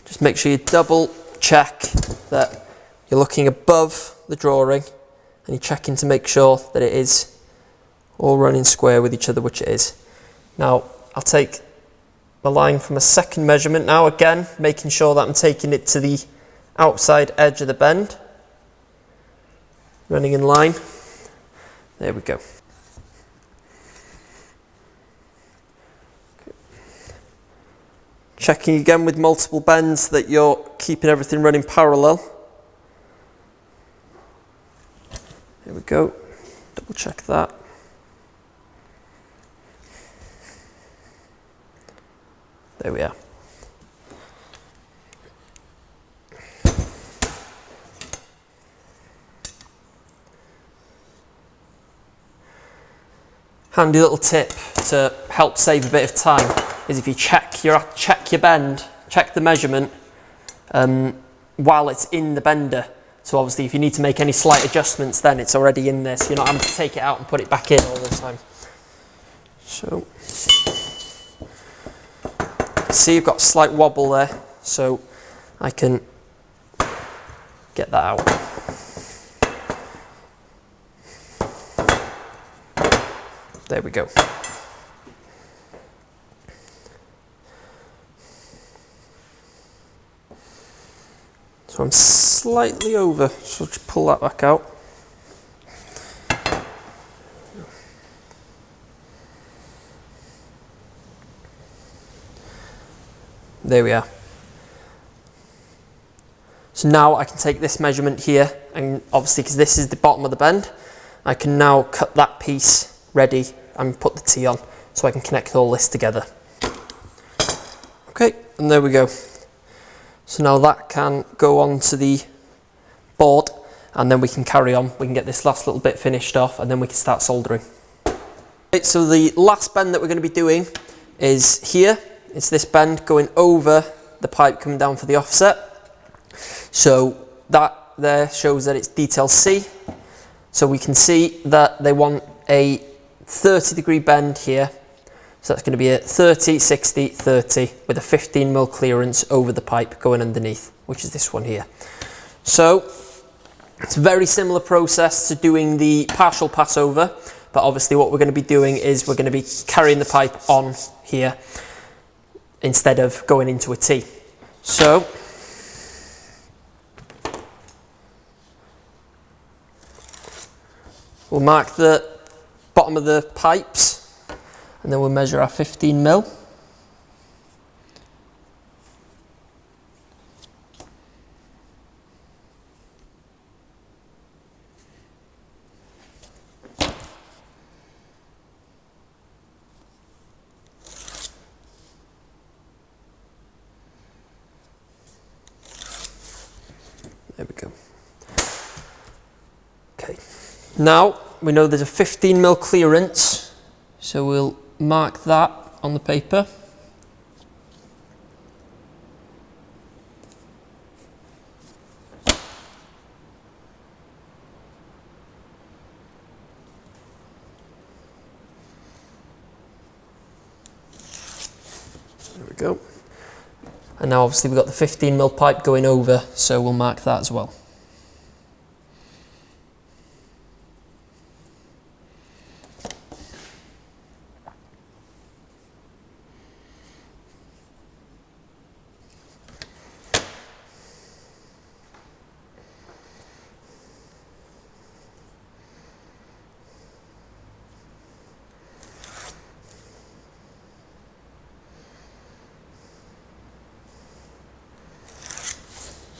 Just make sure you double check that you're looking above the drawing and you're checking to make sure that it is all running square with each other, which it is. Now I'll take the line from a second measurement now, again making sure that I'm taking it to the outside edge of the bend, running in line. There we go. Checking again with multiple bends that you're keeping everything running parallel. There we go, double check that. There we are. Handy little tip to help save a bit of time is if you check your bend, check the measurement while it's in the bender. So obviously if you need to make any slight adjustments, then it's already in there, so you're not having to take it out and put it back in all the time. So see, you've got a slight wobble there, so I can get that out. There we go. So I'm slightly over, so just pull that back out. There we are. So now I can take this measurement here, and obviously because this is the bottom of the bend, I can now cut that piece ready and put the T on so I can connect all this together. Okay, and there we go. So now that can go onto the board and then we can carry on. We can get this last little bit finished off and then we can start soldering. Okay, so the last bend that we're going to be doing is here. It's this bend going over the pipe coming down for the offset. So that there shows that it's detail C. So we can see that they want a 30-degree bend here. So that's going to be a 30, 60, 30 with a 15mm clearance over the pipe going underneath, which is this one here. So it's a very similar process to doing the partial passover, but obviously what we're going to be doing is we're going to be carrying the pipe on here instead of going into a T. So we'll mark the bottom of the pipes and then we'll measure our 15mm. There we go. Okay, now we know there's a 15mm clearance, so we'll mark that on the paper. There we go. And now obviously we've got the 15mm pipe going over, so we'll mark that as well.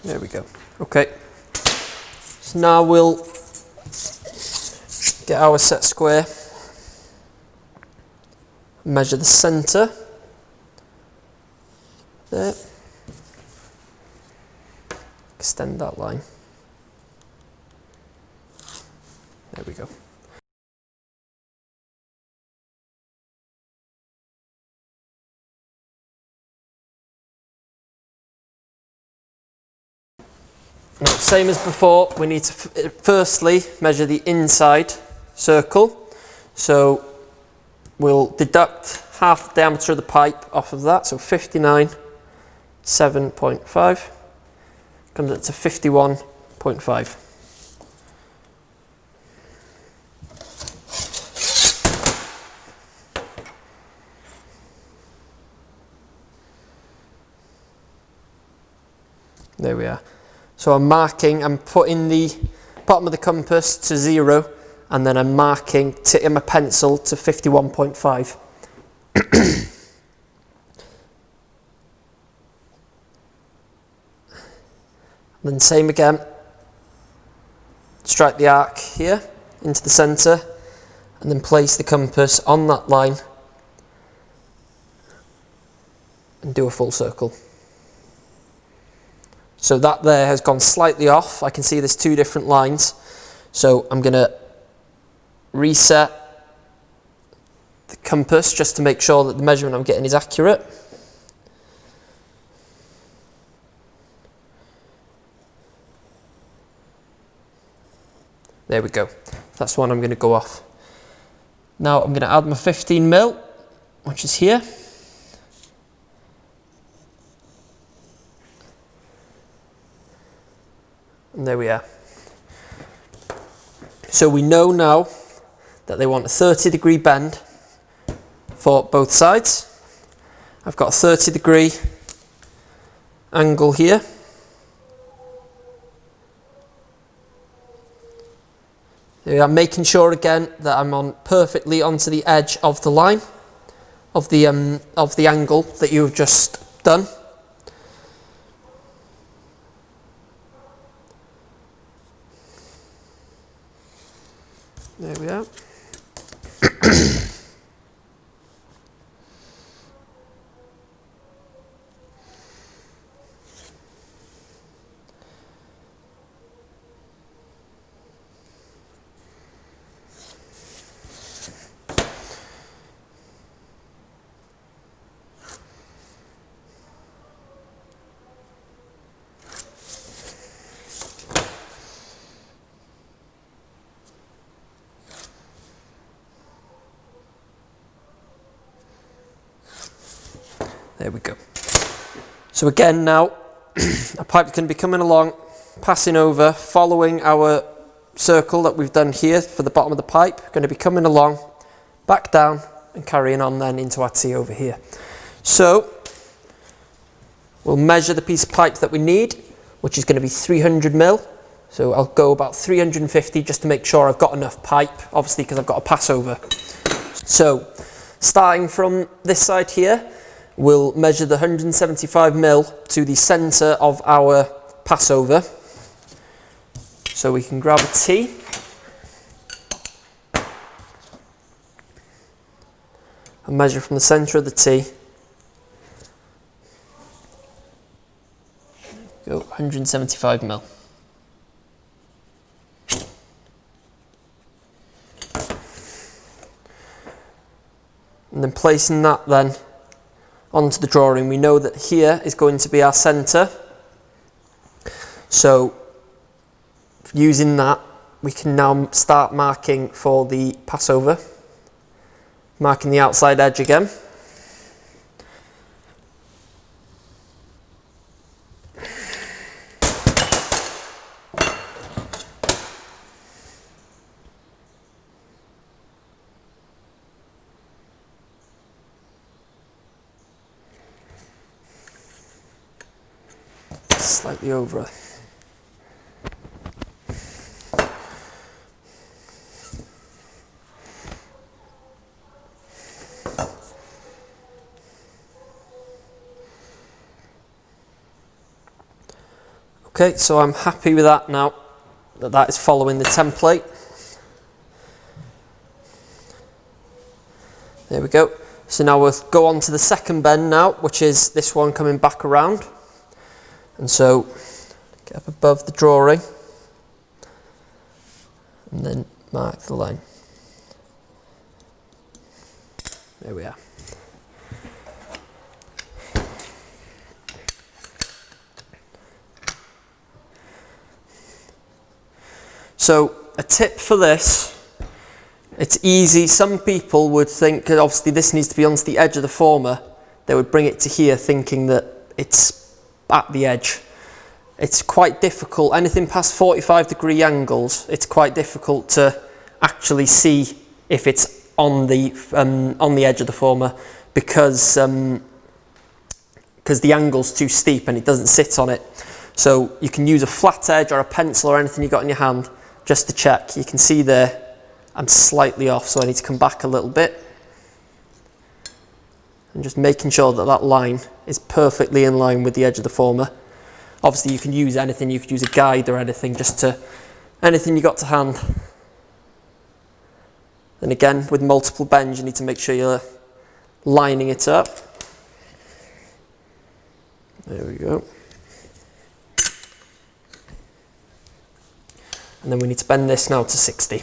There we go. Okay. So now we'll get our set square, measure the centre there, extend that line. There we go. Now, same as before, we need to firstly measure the inside circle. So we'll deduct half the diameter of the pipe off of that, so 59.7.5 comes up to 51.5. There we are. So I'm putting the bottom of the compass to 0, and then I'm marking in my pencil to 51.5. Then same again, strike the arc here into the centre, and then place the compass on that line and do a full circle. So that there has gone slightly off. I can see there's two different lines. So I'm going to reset the compass just to make sure that the measurement I'm getting is accurate. There we go. That's one I'm going to go off. Now I'm going to add my 15mm, which is here. And there we are. So we know now that they want a 30-degree bend for both sides. I've got a 30-degree angle here. There we are, making sure again that I'm on perfectly onto the edge of the line of the angle that you've just done. There we are. There we go. So again now, a pipe's going to be coming along, passing over, following our circle that we've done here for the bottom of the pipe, going to be coming along, back down and carrying on then into our T over here. So we'll measure the piece of pipe that we need, which is going to be 300mm. So I'll go about 350 just to make sure I've got enough pipe, obviously because I've got a passover. So starting from this side here, we'll measure the 175mm to the centre of our passover. So we can grab a T. And measure from the centre of the T. Go 175mm. And then placing that then onto the drawing, we know that here is going to be our centre. So using that, we can now start marking for the passover. Marking the outside edge again. Slightly over. Okay, so I'm happy with that now, that is following the template. There we go. So now we'll go on to the second bend now, which is this one coming back around. And so get up above the drawing and then mark the line. There we are. So a tip for this, it's easy. Some people would think, obviously this needs to be onto the edge of the former, they would bring it to here thinking that it's at the edge. It's quite difficult, anything past 45-degree angles, it's quite difficult to actually see if it's on the edge of the former because the angle's too steep and it doesn't sit on it. So you can use a flat edge or a pencil or anything you've got in your hand just to check. You can see there I'm slightly off, so I need to come back a little bit. And just making sure that that line is perfectly in line with the edge of the former. Obviously you can use anything, you could use a guide or anything, anything you got to hand. And again, with multiple bends, you need to make sure you're lining it up. There we go. And then we need to bend this now to 60.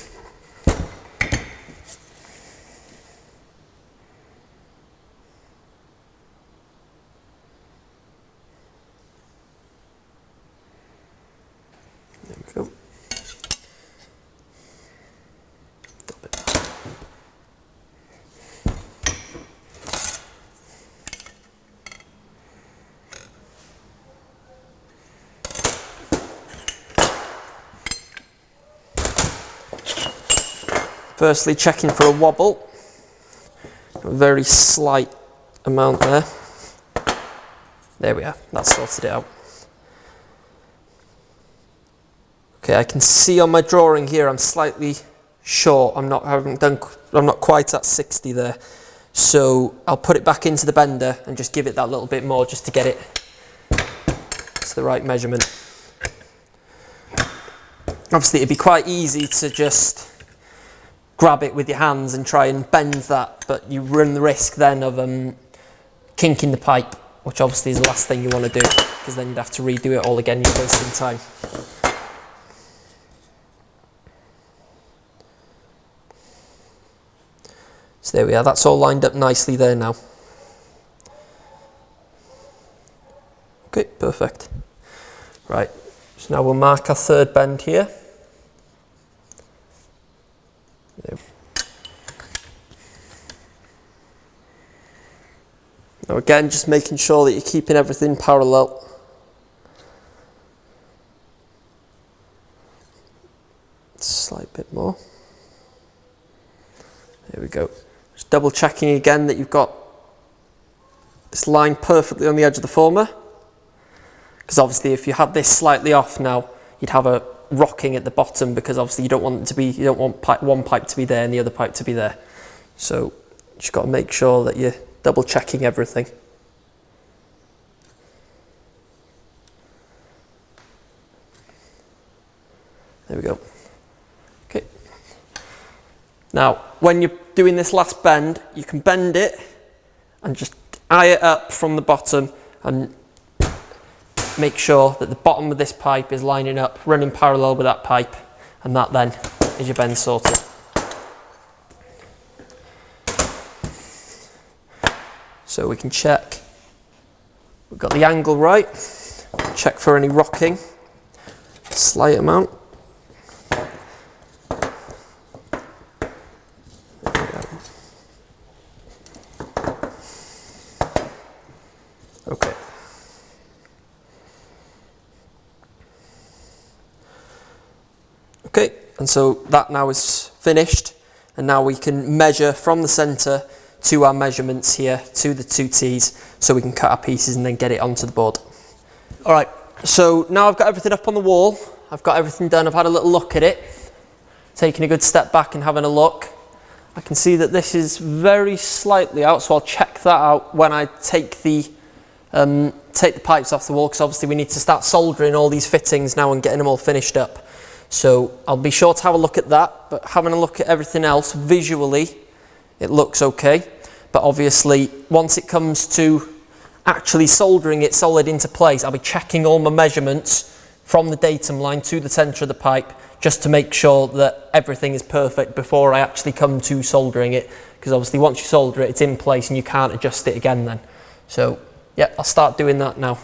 There we go. Firstly, checking for a wobble, a very slight amount there. There we are, that's sorted it out. Okay, I can see on my drawing here I'm slightly short. I'm not quite at 60 there. So I'll put it back into the bender and just give it that little bit more just to get it to the right measurement. Obviously it'd be quite easy to just grab it with your hands and try and bend that, but you run the risk then of kinking the pipe, which obviously is the last thing you want to do, because then you'd have to redo it all again, you're wasting time. So there we are, that's all lined up nicely there now. Okay, perfect. Right, so now we'll mark our third bend here. There. Now again, just making sure that you're keeping everything parallel. Slight bit more. There we go. Just double checking again that you've got this line perfectly on the edge of the former. Because obviously if you had this slightly off now, you'd have a rocking at the bottom, because obviously you don't want one pipe to be there and the other pipe to be there. So you just got to make sure that you're double checking everything. There we go. Okay. Now, when you're doing this last bend, you can bend it and just eye it up from the bottom and make sure that the bottom of this pipe is lining up, running parallel with that pipe, and that then is your bend sorted. So we can check, we've got the angle right, check for any rocking, slight amount. Okay. Okay, and so that now is finished, and now we can measure from the centre to our measurements here, to the 2 T's, so we can cut our pieces and then get it onto the board. Alright, so now I've got everything up on the wall, I've got everything done, I've had a little look at it, taking a good step back and having a look. I can see that this is very slightly out, so I'll check that out when I take the take the pipes off the wall, because obviously we need to start soldering all these fittings now and getting them all finished up. So I'll be sure to have a look at that, but having a look at everything else, visually it looks okay. But obviously once it comes to actually soldering it solid into place, I'll be checking all my measurements from the datum line to the centre of the pipe, just to make sure that everything is perfect before I actually come to soldering it, because obviously once you solder it, it's in place and you can't adjust it again then. So yeah, I'll start doing that now.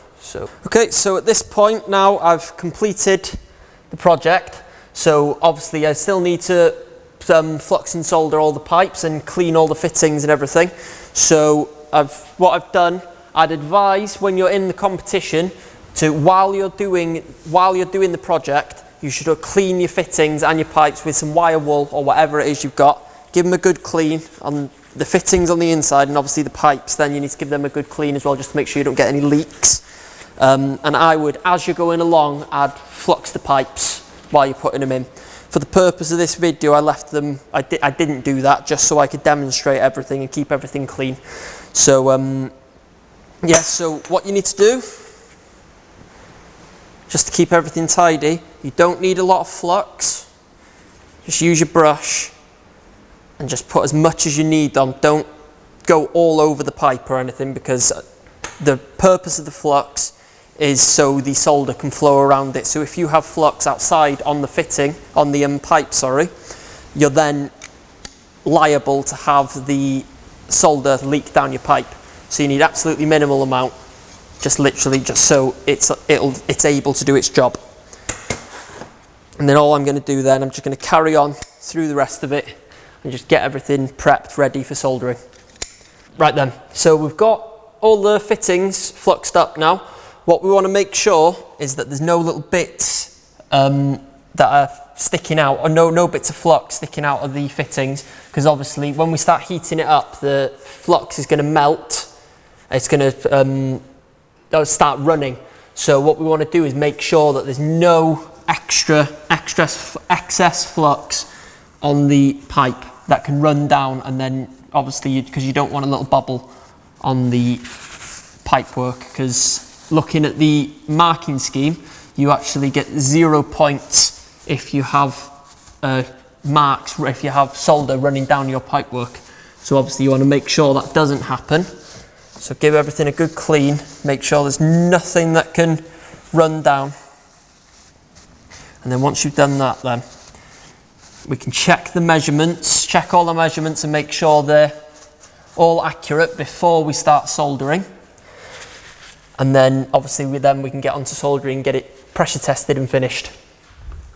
Okay, so at this point now I've completed the project. So obviously I still need to flux and solder all the pipes and clean all the fittings and everything. So what I've done, I'd advise when you're in the competition to, while you're doing the project, you should clean your fittings and your pipes with some wire wool or whatever it is you've got. Give them a good clean on the fittings on the inside, and obviously the pipes, then you need to give them a good clean as well, just to make sure you don't get any leaks. And I would, as you're going along, I'd flux the pipes while you're putting them in. For the purpose of this video, I left them, I didn't do that, just so I could demonstrate everything and keep everything clean. So yeah, so what you need to do, just to keep everything tidy, you don't need a lot of flux. Just use your brush and just put as much as you need on. Don't go all over the pipe or anything, because the purpose of the flux is so the solder can flow around it. So if you have flux outside on the fitting, on the pipe, sorry, you're then liable to have the solder leak down your pipe. So you need absolutely minimal amount, just literally just so it's able to do its job. And then all I'm going to do then, I'm just going to carry on through the rest of it and just get everything prepped, ready for soldering. Right then, so we've got all the fittings fluxed up now. What we want to make sure is that there's no little bits that are sticking out, or no bits of flux sticking out of the fittings, because obviously when we start heating it up, the flux is going to melt. It's going to start running. So what we want to do is make sure that there's no excess flux on the pipe that can run down, and then obviously because you don't want a little bubble on the pipe work, because looking at the marking scheme, you actually get 0 points if you have marks, if you have solder running down your pipe work. So obviously you want to make sure that doesn't happen. So give everything a good clean, make sure there's nothing that can run down. And then once you've done that, then we can check the measurements, check all the measurements and make sure they're all accurate before we start soldering. And then obviously we can get onto soldering and get it pressure tested and finished.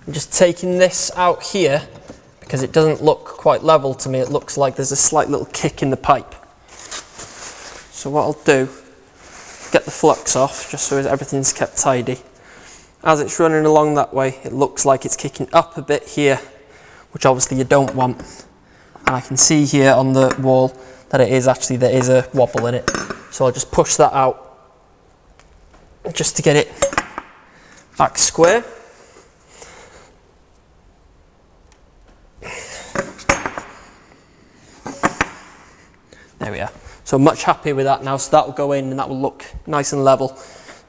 I'm just taking this out here because it doesn't look quite level to me. It looks like there's a slight little kick in the pipe. So what I'll do, get the flux off just so everything's kept tidy. As it's running along that way, it looks like it's kicking up a bit here, which obviously you don't want. And I can see here on the wall that there is a wobble in it. So I'll just push that out just to get it back square. There we are. So I'm much happier with that now, so that will go in and that will look nice and level.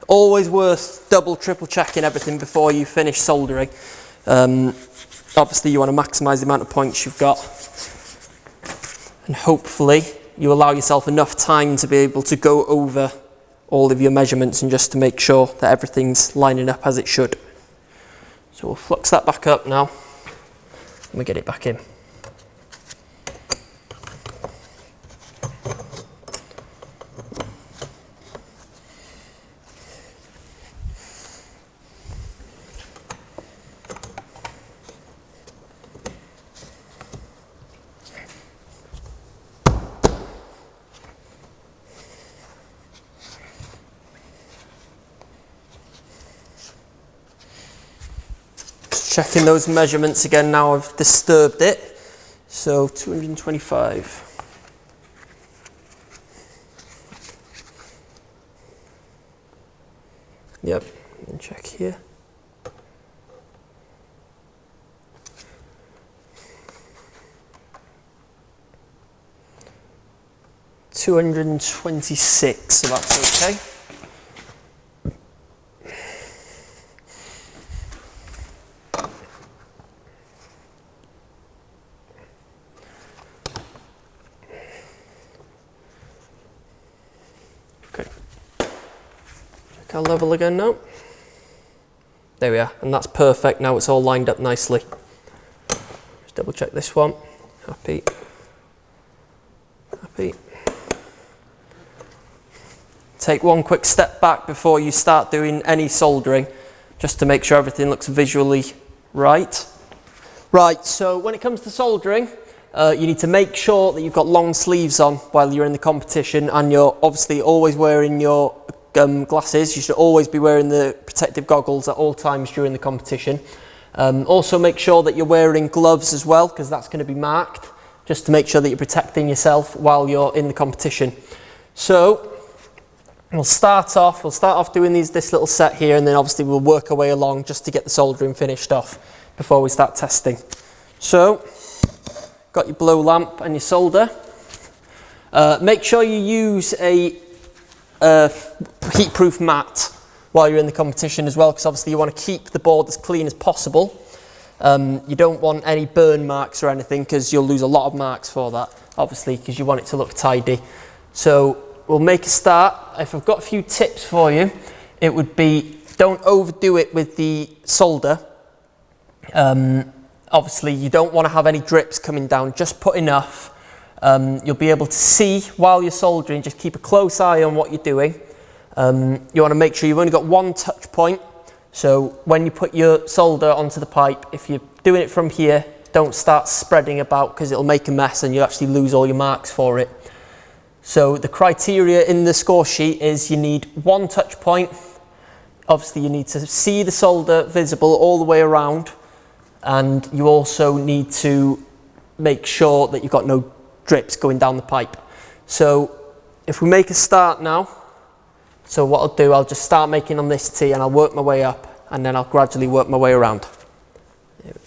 Always worth double, triple checking everything before you finish soldering. Obviously you want to maximise the amount of points you've got, and hopefully you allow yourself enough time to be able to go over all of your measurements and just to make sure that everything's lining up as it should. So we'll flux that back up now and we get it back in. Checking those measurements again now I've disturbed it. So 225. Yep, and check here. $226, so that's okay. Check our level again now. There we are, and that's perfect. Now it's all lined up nicely. Just double check this one. Happy. Happy. Take one quick step back before you start doing any soldering, just to make sure everything looks visually right. Right, so when it comes to soldering, you need to make sure that you've got long sleeves on while you're in the competition, and you're obviously always wearing your glasses. You should always be wearing the protective goggles at all times during the competition. Also make sure that you're wearing gloves as well, because that's going to be marked, just to make sure that you're protecting yourself while you're in the competition. So we'll start off doing this little set here, and then obviously we'll work our way along just to get the soldering finished off before we start testing. So, got your blow lamp and your solder. Make sure you use a heat-proof mat while you're in the competition as well, because obviously you want to keep the board as clean as possible. You don't want any burn marks or anything, because you'll lose a lot of marks for that, obviously, because you want it to look tidy. So we'll make a start. If I've got a few tips for you, it would be, don't overdo it with the solder. Obviously you don't want to have any drips coming down, just put enough. You'll be able to see while you're soldering, just keep a close eye on what you're doing. You want to make sure you've only got one touch point, so when you put your solder onto the pipe, if you're doing it from here, don't start spreading about, because it'll make a mess and you'll actually lose all your marks for it. So the criteria in the score sheet is you need one touch point. Obviously you need to see the solder visible all the way around, and you also need to make sure that you've got no drips going down the pipe. So if we make a start now, so what I'll do, I'll just start making on this tee and I'll work my way up, and then I'll gradually work my way around. There we go.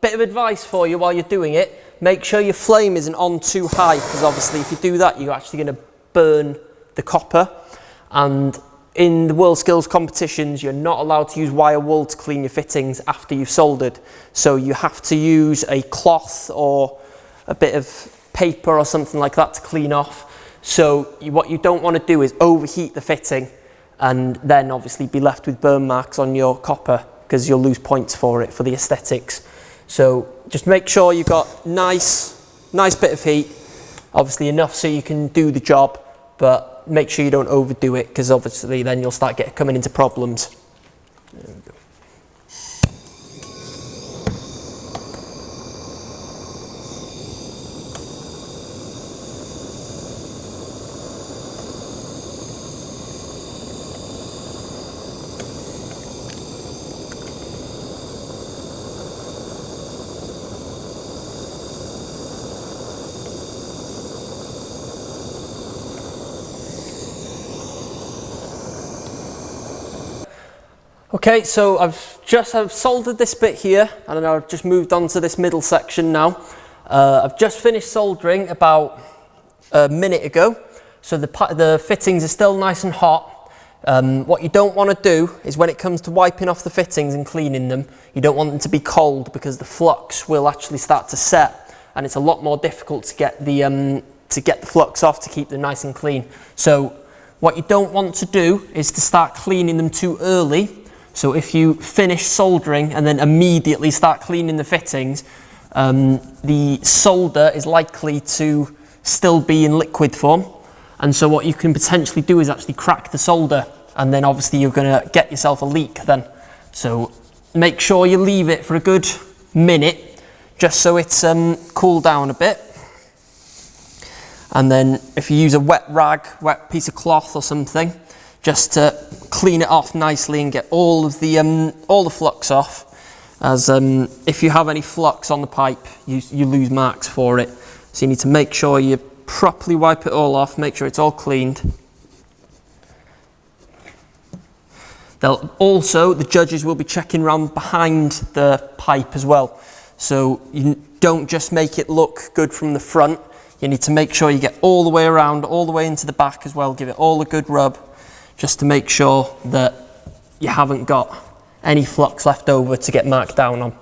Bit of advice for you while you're doing it, make sure your flame isn't on too high, because obviously if you do that you're actually going to burn the copper, and in the World Skills competitions you're not allowed to use wire wool to clean your fittings after you've soldered, so you have to use a cloth or a bit of paper or something like that to clean off. So what you don't want to do is overheat the fitting and then obviously be left with burn marks on your copper, because you'll lose points for it, for the aesthetics. So just make sure you've got nice bit of heat, obviously enough so you can do the job, but make sure you don't overdo it, because obviously then you'll start coming into problems. There we go. Okay, so I've soldered this bit here, and then I've just moved on to this middle section now. I've just finished soldering about a minute ago, so the fittings are still nice and hot. What you don't want to do is, when it comes to wiping off the fittings and cleaning them, you don't want them to be cold, because the flux will actually start to set, and it's a lot more difficult to get the flux off to keep them nice and clean. So what you don't want to do is to start cleaning them too early. So if you finish soldering and then immediately start cleaning the fittings, the solder is likely to still be in liquid form. And so what you can potentially do is actually crack the solder, and then obviously you're going to get yourself a leak then. So make sure you leave it for a good minute, just so it's cooled down a bit. And then if you use a wet piece of cloth or something, just to clean it off nicely and get all the flux off, as if you have any flux on the pipe, you lose marks for it. So you need to make sure you properly wipe it all off, make sure it's all cleaned. The judges will be checking around behind the pipe as well. So you don't just make it look good from the front, you need to make sure you get all the way around, all the way into the back as well, give it all a good rub, just to make sure that you haven't got any flux left over to get marked down on.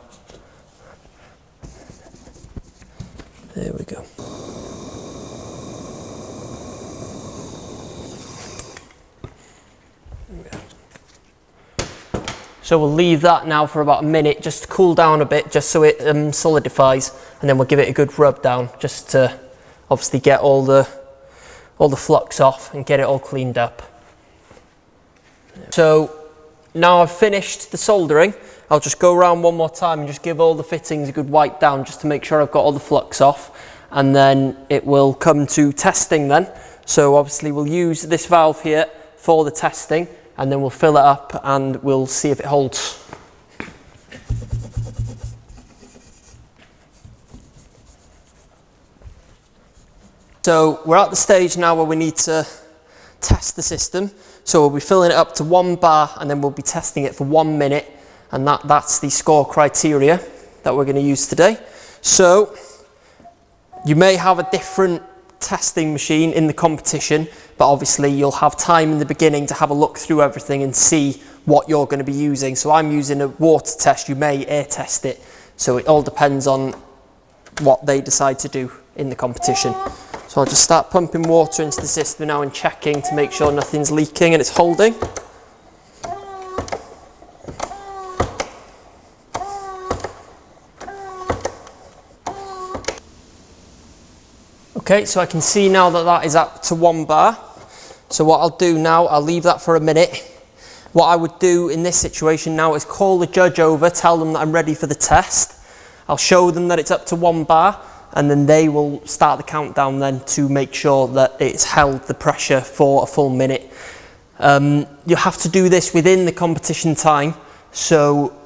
There we go. So we'll leave that now for about a minute just to cool down a bit, just so it solidifies, and then we'll give it a good rub down just to obviously get all the flux off and get it all cleaned up. So now I've finished the soldering, I'll just go around one more time and just give all the fittings a good wipe down just to make sure I've got all the flux off, and then it will come to testing then. So obviously we'll use this valve here for the testing, and then we'll fill it up and we'll see if it holds. So we're at the stage now where we need to test the system. So we'll be filling it up to 1 bar, and then we'll be testing it for 1 minute, and that's the score criteria that we're going to use today. So you may have a different testing machine in the competition, but obviously you'll have time in the beginning to have a look through everything and see what you're going to be using. So I'm using a water test, you may air test it. So it all depends on what they decide to do in the competition. So I'll just start pumping water into the system now and checking to make sure nothing's leaking and it's holding. Okay, so I can see now that that is up to 1 bar. So what I'll do now, I'll leave that for a minute. What I would do in this situation now is call the judge over, tell them that I'm ready for the test. I'll show them that it's up to 1 bar, and then they will start the countdown then to make sure that it's held the pressure for a full minute. You have to do this within the competition time, so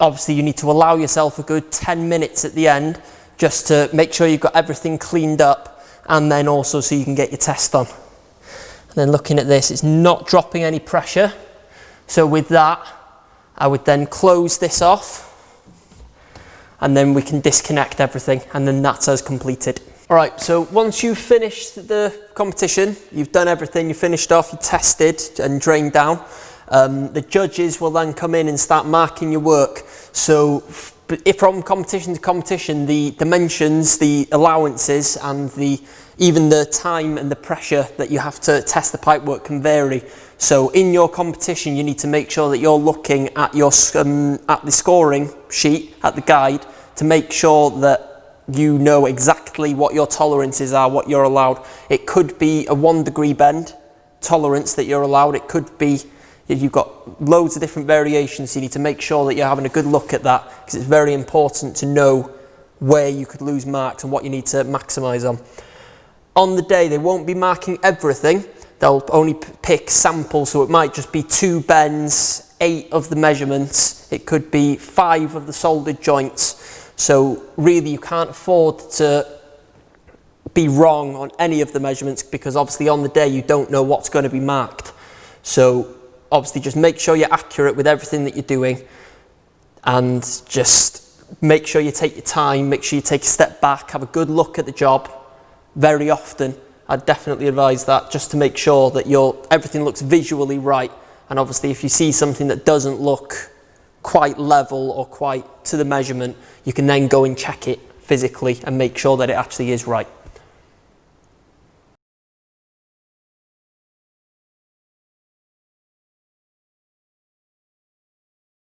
obviously you need to allow yourself a good 10 minutes at the end just to make sure you've got everything cleaned up, and then also so you can get your test on. And then looking at this, it's not dropping any pressure. So with that, I would then close this off, and then we can disconnect everything, and then that's us completed. All right, so once you've finished the competition, you've done everything, you finished off, you tested and drained down, the judges will then come in and start marking your work. So if from competition to competition, the dimensions, the allowances, and even the time and the pressure that you have to test the pipework can vary. So in your competition, you need to make sure that you're looking at your at the scoring sheet, at the guide, to make sure that you know exactly what your tolerances are, what you're allowed. It could be a 1 degree bend tolerance that you're allowed. It could be, if you've got loads of different variations, so you need to make sure that you're having a good look at that, because it's very important to know where you could lose marks and what you need to maximise on. On the day, they won't be marking everything. They'll only pick samples, so it might just be 2 bends, 8 of the measurements. It could be 5 of the soldered joints. So really you can't afford to be wrong on any of the measurements, because obviously on the day you don't know what's going to be marked. So obviously just make sure you're accurate with everything that you're doing, and just make sure you take your time, make sure you take a step back, have a good look at the job very often. I'd definitely advise that, just to make sure that everything looks visually right. And obviously if you see something that doesn't look quite level or quite to the measurement, you can then go and check it physically and make sure that it actually is right.